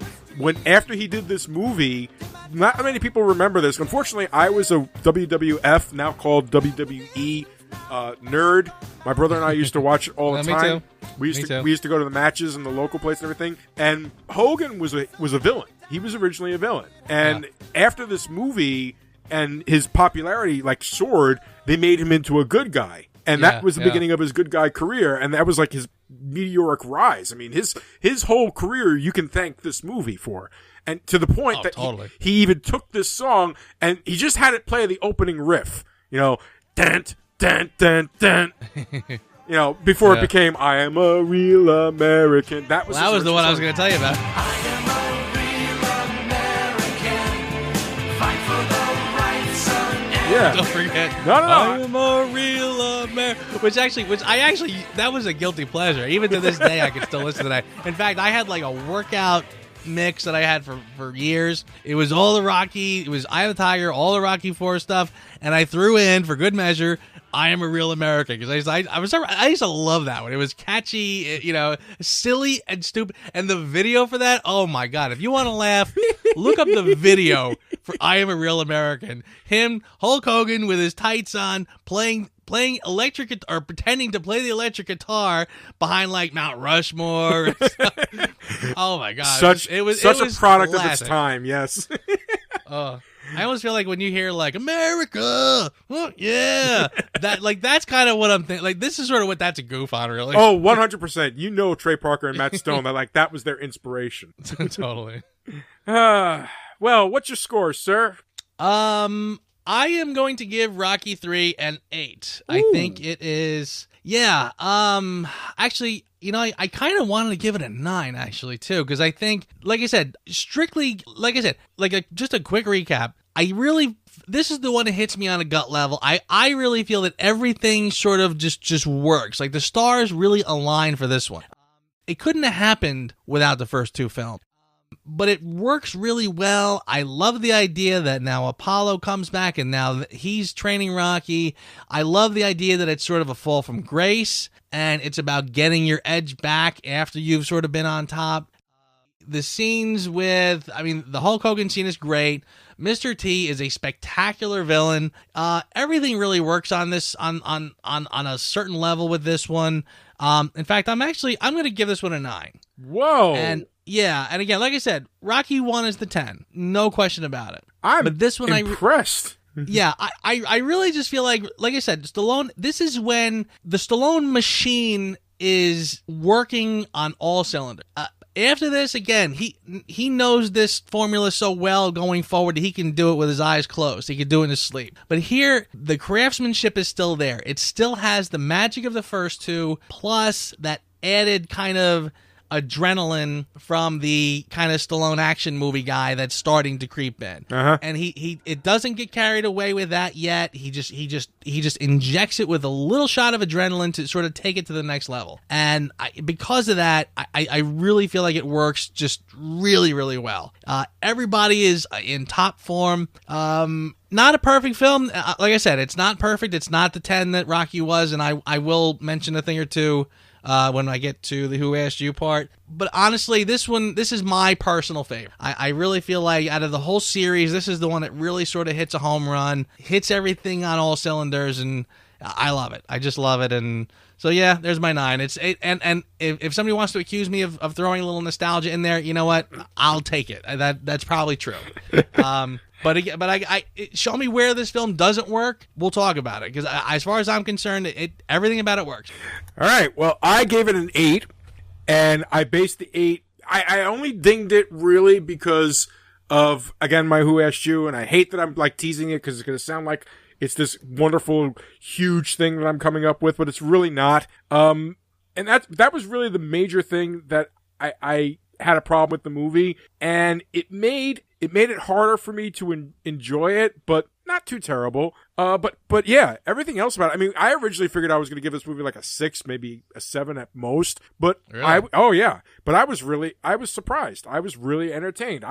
After he did this movie, not many people remember this. Unfortunately, I was a WWF, now called WWE, nerd. My brother and I used to watch it all the time. Me too. We used to go to the matches and the local place and everything. And Hogan was a villain. He was originally a villain. And after this movie and his popularity soared, they made him into a good guy. And that was the beginning of his good guy career. And that was like his meteoric rise. I mean, his whole career you can thank this movie for. And to the point that he even took this song and he just had it play the opening riff. Dun, dun, dun, dun. Before it became "I Am a Real American." That was the one I was going to tell you about. I am a real American, fight for the rights of Yeah. Don't forget. No. I am a real American. Which that was a guilty pleasure. Even to this day, I can still listen to that. In fact, I had like a workout mix that I had for years. It was all the Rocky. It was Eye of the Tiger, all the Rocky IV stuff, and I threw in for good measure I Am a Real American, because I used to love that one. It was catchy, silly and stupid. And the video for that, oh my God. If you want to laugh, look up the video for I Am a Real American. Him, Hulk Hogan with his tights on, playing electric, or pretending to play the electric guitar behind like Mount Rushmore. Oh my God. It was a product of its time, yes. I almost feel like when you hear like America, oh, yeah, that's kind of what I'm thinking. Like, this is sort of what that's a goof on, really. Oh, 100%. You know, Trey Parker and Matt Stone, that was their inspiration. Totally. Well, what's your score, sir? I am going to give Rocky 3 an 8. Ooh. I think it is. Yeah. Actually, I kind of wanted to give it a 9, actually, too, because I think, like I said, just a quick recap. This is the one that hits me on a gut level. I really feel that everything sort of just works. Like, the stars really align for this one. It couldn't have happened without the first two films. But it works really well. I love the idea that now Apollo comes back and now he's training Rocky. I love the idea that it's sort of a fall from grace and it's about getting your edge back after you've sort of been on top. The scenes with, the Hulk Hogan scene is great. Mr. T is a spectacular villain. Everything really works on this on a certain level with this one. In fact, I'm going to give this one a 9. Whoa. And yeah, and again, like I said, Rocky 1 is the 10. No question about it. But this one, impressed. I really just feel like I said, Stallone, this is when the Stallone machine is working on all cylinders. After this, again, he knows this formula so well going forward that he can do it with his eyes closed. He can do it in his sleep. But here, the craftsmanship is still there. It still has the magic of the first two, plus that added kind of adrenaline from the kind of Stallone action movie guy that's starting to creep in. Uh-huh. And it doesn't get carried away with that yet. He just injects it with a little shot of adrenaline to sort of take it to the next level. And because of that, I really feel like it works just really, really well. Everybody is in top form. Not a perfect film. Like I said, it's not perfect. It's not the 10 that Rocky was, and I will mention a thing or two when I get to the Who Asked You part. But honestly, this is my personal favorite. I really feel like out of the whole series, this is the one that really sort of hits a home run, hits everything on all cylinders, and I love it. I just love it. And so, yeah, there's my 9. It's 8, and if somebody wants to accuse me of throwing a little nostalgia in there, you know what? I'll take it. That's probably true. But show me where this film doesn't work. We'll talk about it, because as far as I'm concerned, everything about it works. All right. Well, I gave it an 8, and I based the 8. I only dinged it really because of, again, my Who Asked You, and I hate that I'm like teasing it because it's going to sound like it's this wonderful, huge thing that I'm coming up with, but it's really not. And that was really the major thing that I had a problem with the movie, and it made it harder for me to enjoy it, but not too terrible. But yeah, everything else about it. I originally figured I was going to give this movie like a 6, maybe a 7 at most. But really? But I was surprised. I was really entertained.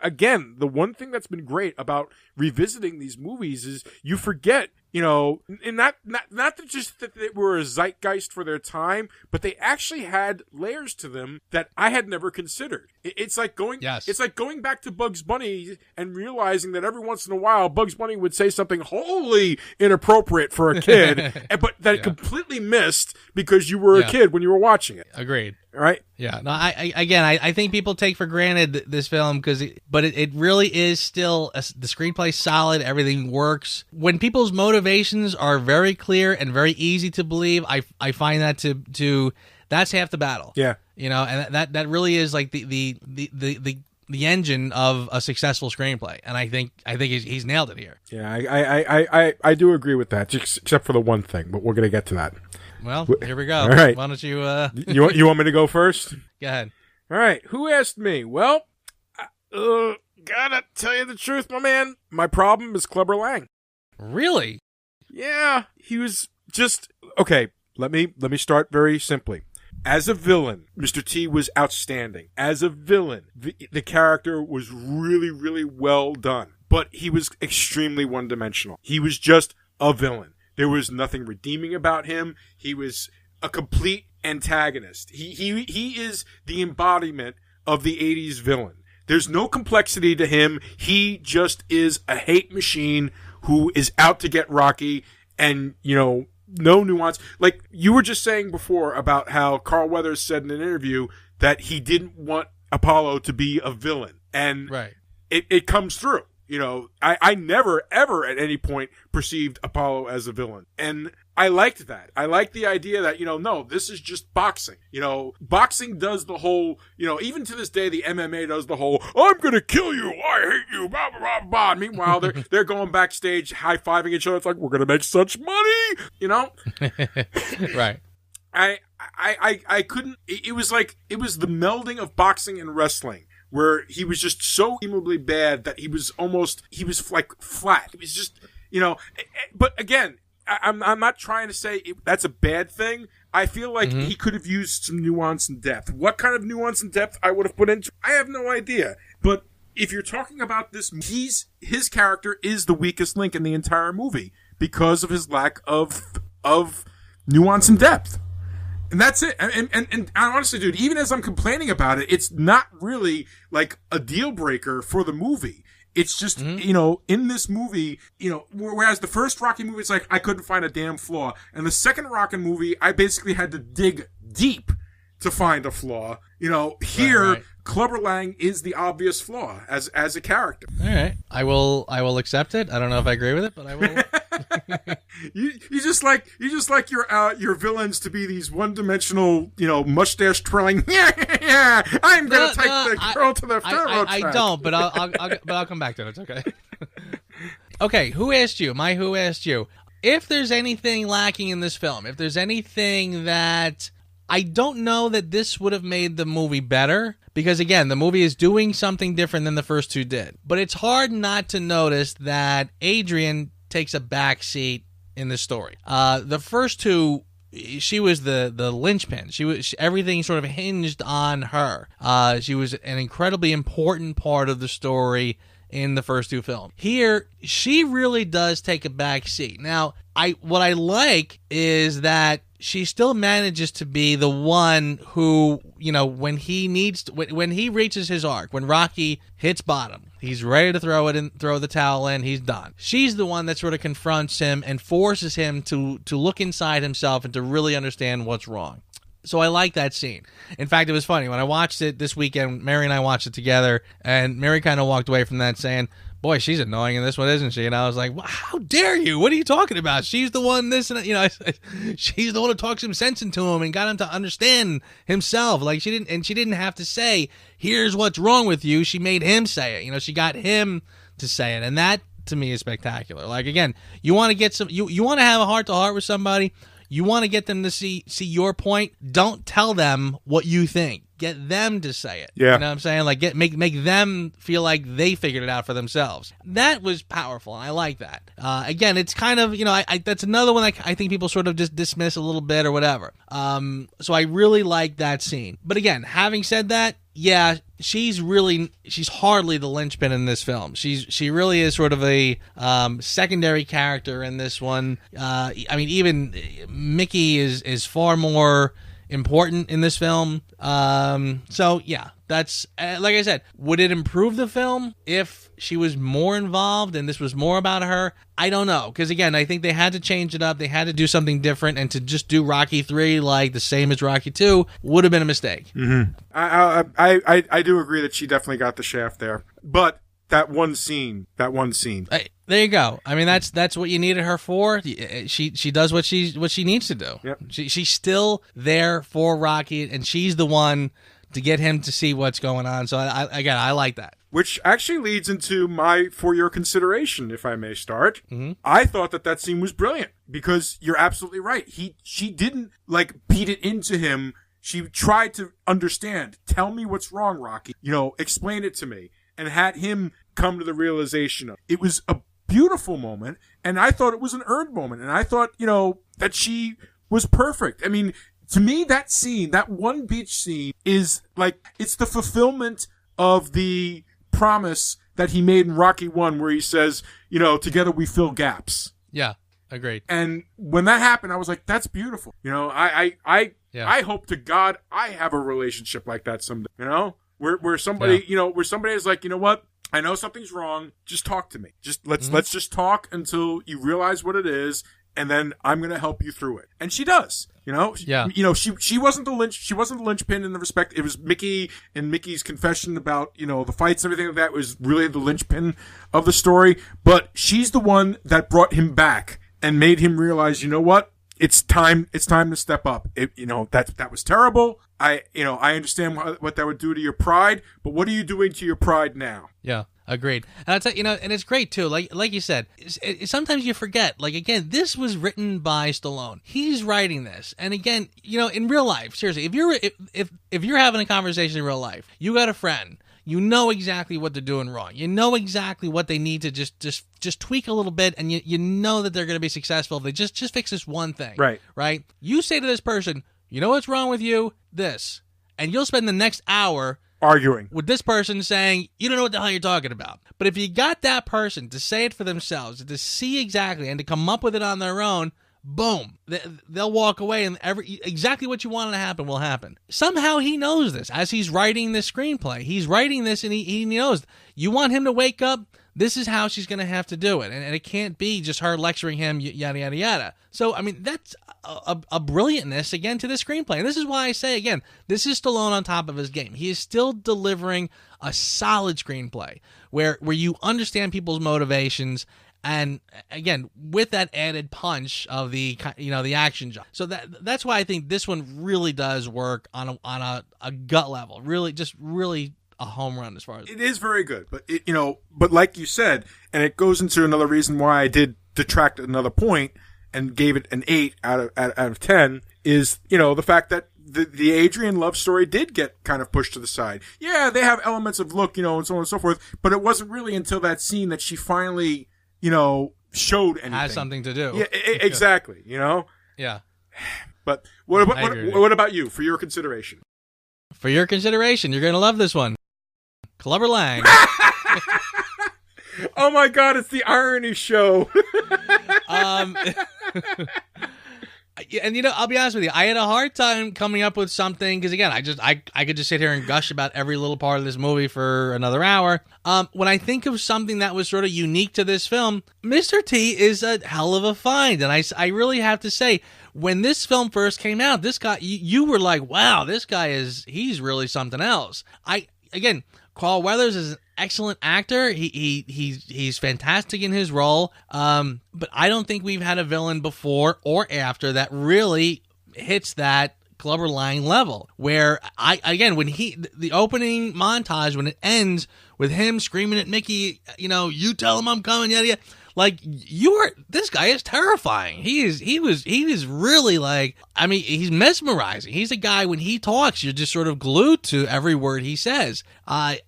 Again, the one thing that's been great about revisiting these movies is you forget, and not that just that they were a zeitgeist for their time, but they actually had layers to them that I had never considered. It's like going back to Bugs Bunny and realizing that every once in a while Bugs Bunny would say something wholly inappropriate for a kid, but that completely missed because you were a kid when you were watching it. Agreed. Right? Yeah. No, I think people take for granted this film but it really is still the screenplay's solid. Everything works. When people's motivations are very clear and very easy to believe, I find that to that's half the battle. Yeah. And that really is like the engine of a successful screenplay, and I think he's nailed it here. Yeah, I do agree with that, except for the one thing, but we're gonna get to that. Well, here we go. All right. Why don't you? You want me to go first? Go ahead. All right. Who asked me? Well, gotta tell you the truth, my man. My problem is Clubber Lang. Really? Yeah, he was just okay. Let me start very simply. As a villain, Mr. T was outstanding. As a villain, the character was really, really well done. But he was extremely one-dimensional. He was just a villain. There was nothing redeeming about him. He was a complete antagonist. He is the embodiment of the 80s villain. There's no complexity to him. He just is a hate machine who is out to get Rocky, and, you know, no nuance. Like you were just saying before about how Carl Weathers said in an interview that he didn't want Apollo to be a villain. And right. It comes through. You know, I never, ever at any point perceived Apollo as a villain. And I liked that. I liked the idea that, you know, no, this is just boxing. You know, boxing does the whole, you know, even to this day, the MMA does the whole, I'm going to kill you, I hate you, blah, blah, blah, blah. And meanwhile, they're going backstage high-fiving each other. It's like, we're going to make such money, you know? Right. I couldn't, it was like, it was the melding of boxing and wrestling, where he was just so unbelievably bad that he was like flat. He was just, you know, but again, I'm not trying to say that's a bad thing. I feel like he could have used some nuance and depth. What kind of nuance and depth I would have put into, I have no idea. But if you're talking about this, his character is the weakest link in the entire movie because of his lack of nuance and depth. And that's it. And honestly, dude, even as I'm complaining about it, it's not really like a deal breaker for the movie. It's just, you know, in this movie, you know, whereas the first Rocky movie, it's like, I couldn't find a damn flaw. And the second Rocky movie, I basically had to dig deep to find a flaw. You know, here, right. Clubber Lang is the obvious flaw as a character. All right. I will accept it. I don't know if I agree with it, but I will. You just like your villains to be these one-dimensional, you know, mustache twirling. Yeah, I'm gonna take the girl to the railroad track. I don't, but I'll come back to it. It's okay. Okay, who asked you? Who asked you? If there's anything lacking in this film, if there's anything that I don't know that this would have made the movie better, because again, the movie is doing something different than the first two did. But it's hard not to notice that Adrian takes a back seat in the story. The first two, she was the linchpin. Everything sort of hinged on her. She was an incredibly important part of the story in the first two films. Here, she really does take a back seat. Now, what I like is that she still manages to be the one who, you know, when he reaches his arc, when Rocky hits bottom, he's ready to throw the towel in, he's done. She's the one that sort of confronts him and forces him to look inside himself and to really understand what's wrong. So I like that scene. In fact, it was funny. When I watched it this weekend, Mary and I watched it together, and Mary kind of walked away from that saying, boy, she's annoying in this one, isn't she? And I was like, well, how dare you? What are you talking about? She's the one she's the one who talked some sense into him and got him to understand himself. Like she didn't have to say, here's what's wrong with you. She made him say it. You know, she got him to say it. And that to me is spectacular. Like again, you want to get you want to have a heart to heart with somebody. You want to get them to see your point. Don't tell them what you think. Get them to say it. Yeah. You know what I'm saying? Like make them feel like they figured it out for themselves. That was powerful, and I like that. Again, it's kind of, you know, I that's another one I think people sort of just dismiss a little bit or whatever. So I really like that scene. But again, having said that, yeah, she's hardly the linchpin in this film. She really is sort of a secondary character in this one. I mean, even Mickey is far more important in this film. So yeah, that's like I said, would it improve the film if she was more involved and this was more about her? I don't know, because again, I think they had to change it up. They had to do something different, and to just do Rocky 3 like the same as Rocky 2 would have been a mistake. Mm-hmm. I do agree that she definitely got the shaft there, but that one scene. There you go. I mean, that's what you needed her for. She does what she needs to do. Yep. She's still there for Rocky, and she's the one to get him to see what's going on. So I like that. Which actually leads into my for your consideration, if I may start. Mm-hmm. I thought that scene was brilliant because you're absolutely right. She didn't like beat it into him. She tried to understand. Tell me what's wrong, Rocky. You know, explain it to me, and had him come to the realization of it. Was a beautiful moment, and I thought it was an earned moment, and I thought, that she was perfect. I mean, to me, that scene, that one beach scene, is like, it's the fulfillment of the promise that he made in Rocky 1, where he says, together we fill gaps. Yeah, agreed. And when that happened, I was like, that's beautiful. I hope to God I have a relationship like that someday, where somebody, where somebody is like, you know what? I know something's wrong. Just talk to me. Just let's just talk until you realize what it is, and then I'm going to help you through it. And she does. She wasn't the linchpin in the respect. It was Mickey and Mickey's confession about, the fights and everything like that was really the linchpin of the story. But she's the one that brought him back and made him realize, you know what? It's time to step up. That was terrible. I understand what that would do to your pride, but what are you doing to your pride now? Yeah, agreed. And I'll tell you, and it's great too. Like you said, sometimes you forget. Like, again, this was written by Stallone. He's writing this, and again, in real life, seriously, if you're having a conversation in real life, you got a friend. You know exactly what they're doing wrong. You know exactly what they need to just tweak a little bit, and you know that they're going to be successful if they just fix this one thing. Right? You say to this person, you know what's wrong with you? This. And you'll spend the next hour arguing with this person saying, you don't know what the hell you're talking about. But if you got that person to say it for themselves, to see exactly and to come up with it on their own, boom, they'll walk away, and exactly what you wanted to happen will happen. Somehow he knows this as he's writing this screenplay. He's writing this, and he knows you want him to wake up. This is how she's going to have to do it, and it can't be just her lecturing him, yada yada yada. So I mean, that's a brilliantness again to the screenplay, and this is why I say again, this is Stallone on top of his game. He is still delivering a solid screenplay where you understand people's motivations. And again, with that added punch of the action job, so that's why I think this one really does work on a gut level. Really a home run as far as it is very good. But but like you said, and it goes into another reason why I did detract another point and gave it an 8 out of 10 is the fact that the Adrian love story did get kind of pushed to the side. Yeah, they have elements of look, and so on and so forth, but it wasn't really until that scene that she finally showed anything. Has something to do. Yeah, exactly. Yeah. But what about you for your consideration? For your consideration, you're going to love this one. Clubber Lang. Oh my God, it's the irony show. And I'll be honest with you, I had a hard time coming up with something because again, I could just sit here and gush about every little part of this movie for another hour. When I think of something that was sort of unique to this film, Mr. T is a hell of a find, and I really have to say, when this film first came out, this guy, you were like, wow, this guy he's really something else. Carl Weathers is an excellent actor. He's fantastic in his role. But I don't think we've had a villain before or after that really hits that Clubber Lang level. Where when the opening montage, when it ends with him screaming at Mickey, you tell him I'm coming, yada yada. Like, this guy is terrifying. He was really like, I mean, he's mesmerizing. He's a guy, when he talks, you're just sort of glued to every word he says. I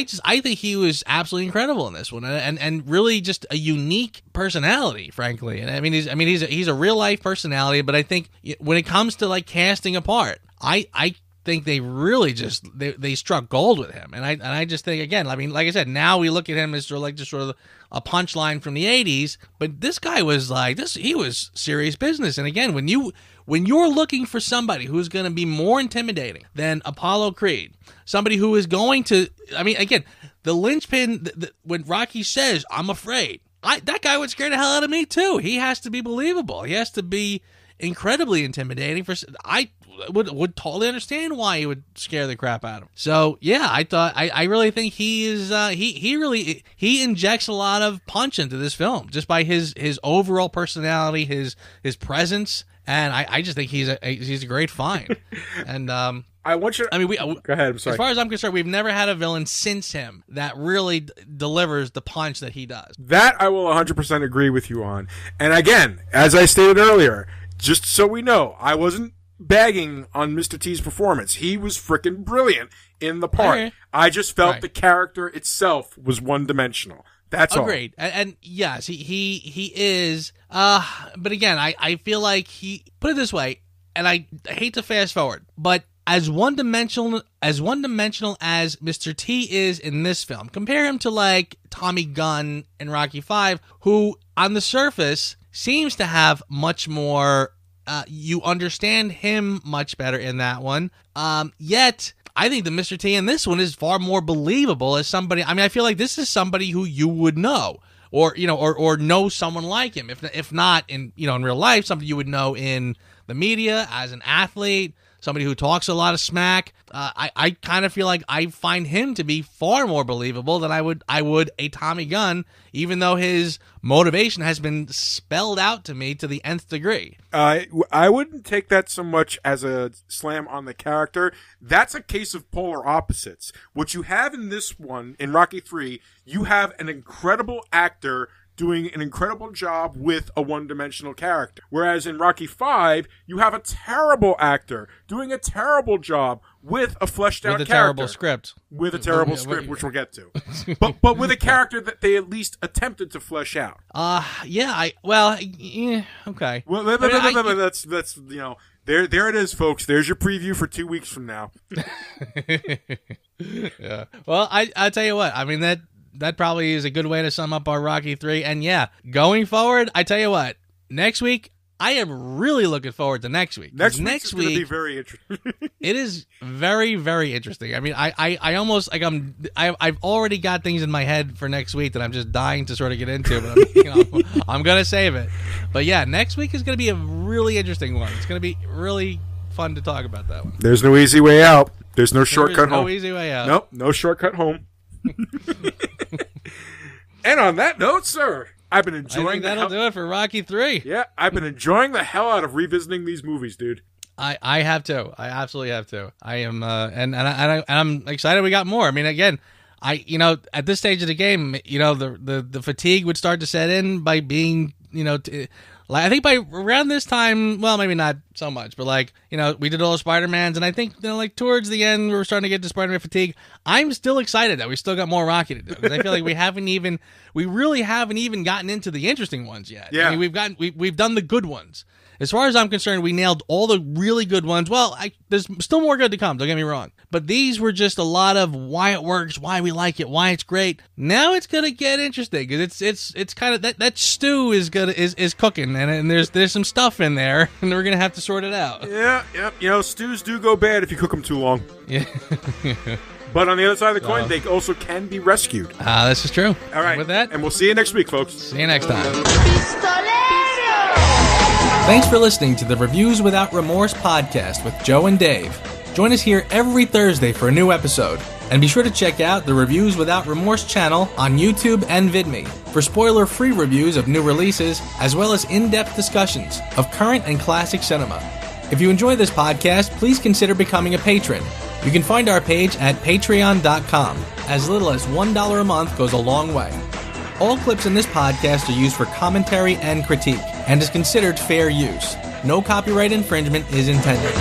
think he was absolutely incredible in this one, and really just a unique personality, frankly. And I mean, he's a real life personality, but I think when it comes to like casting a part, I think they really just they struck gold with him, and I just think, again, I mean, like I said, now we look at him as sort of a punchline from the 80s, but this guy was like this. He was serious business, and again, when you're looking for somebody who's going to be more intimidating than Apollo Creed, somebody who is going to, I mean, again, the linchpin when Rocky says, "I'm afraid," that guy would scare the hell out of me too. He has to be believable. He has to be incredibly intimidating. I would totally understand why he would scare the crap out of him. So yeah, I really think he is he injects a lot of punch into this film just by his overall personality, his presence, and I just think he's a great find. And I want you. I mean, go ahead. I'm sorry. As far as I'm concerned, we've never had a villain since him that really delivers the punch that he does. That I will 100% agree with you on. And again, as I stated earlier, just so we know, I wasn't bagging on Mr. T's performance. He was freaking brilliant in the part. I just felt the character itself was one-dimensional. That's agreed. And yes, he is. But again, I feel like put it this way, and I hate to fast forward, but as one-dimensional as Mr. T is in this film, compare him to like Tommy Gunn in Rocky V, who on the surface seems to have much more. You understand him much better in that one. Yet I think the Mr. T in this one is far more believable as somebody. I mean, I feel like this is somebody who you would know, or know someone like him. If not in in real life, somebody you would know in the media as an athlete. Somebody who talks a lot of smack. I kind of feel like I find him to be far more believable than I would a Tommy Gunn, even though his motivation has been spelled out to me to the nth degree. I wouldn't take that so much as a slam on the character. That's a case of polar opposites. What you have in this one, in Rocky III, you have an incredible actor doing an incredible job with a one-dimensional character. Whereas in Rocky V, you have a terrible actor doing a terrible job with a fleshed-out character. With a terrible script. With a terrible script, which we'll get to. but with a character that they at least attempted to flesh out. Okay. Well, that's there it is, folks. There's your preview for 2 weeks from now. Yeah. Well, I tell you what. I mean, that probably is a good way to sum up our Rocky 3. And yeah, going forward, I tell you what, next week, I am really looking forward to next week. Next week is going to be very interesting. It is very, very interesting. I mean, I almost like I've already got things in my head for next week that I'm just dying to sort of get into, but I'm going to save it. But yeah, next week is going to be a really interesting one. It's going to be really fun to talk about that one. There's no easy way out. There's no shortcut home. No easy way out. Nope, no shortcut home. And on that note, sir, I've been enjoying. I think that'll do it for Rocky 3. Yeah, I've been enjoying the hell out of revisiting these movies, dude. I have to. I absolutely have to. I am, and I'm excited. We got more. I mean, again, at this stage of the game, the fatigue would start to set in by being, I think by around this time, well, maybe not so much, but we did all the Spider-Mans, and I think towards the end, we were starting to get to Spider-Man fatigue. I'm still excited that we still got more Rocky to do, because I feel like we really haven't even gotten into the interesting ones yet. Yeah. I mean, we've done the good ones. As far as I'm concerned, we nailed all the really good ones. Well, there's still more good to come, don't get me wrong. But these were just a lot of why it works, why we like it, why it's great. Now it's going to get interesting, because it's kind of that stew is cooking, and there's some stuff in there, and we're going to have to sort it out. Yeah. Stews do go bad if you cook them too long. Yeah. But on the other side of the coin, they also can be rescued. This is true. All right. With that, and we'll see you next week, folks. See you next time. Thanks for listening to the Reviews Without Remorse podcast with Joe and Dave. Join us here every Thursday for a new episode. And be sure to check out the Reviews Without Remorse channel on YouTube and VidMe for spoiler-free reviews of new releases, as well as in-depth discussions of current and classic cinema. If you enjoy this podcast, please consider becoming a patron. You can find our page at patreon.com. As little as $1 a month goes a long way. All clips in this podcast are used for commentary and critique, and is considered fair use. No copyright infringement is intended.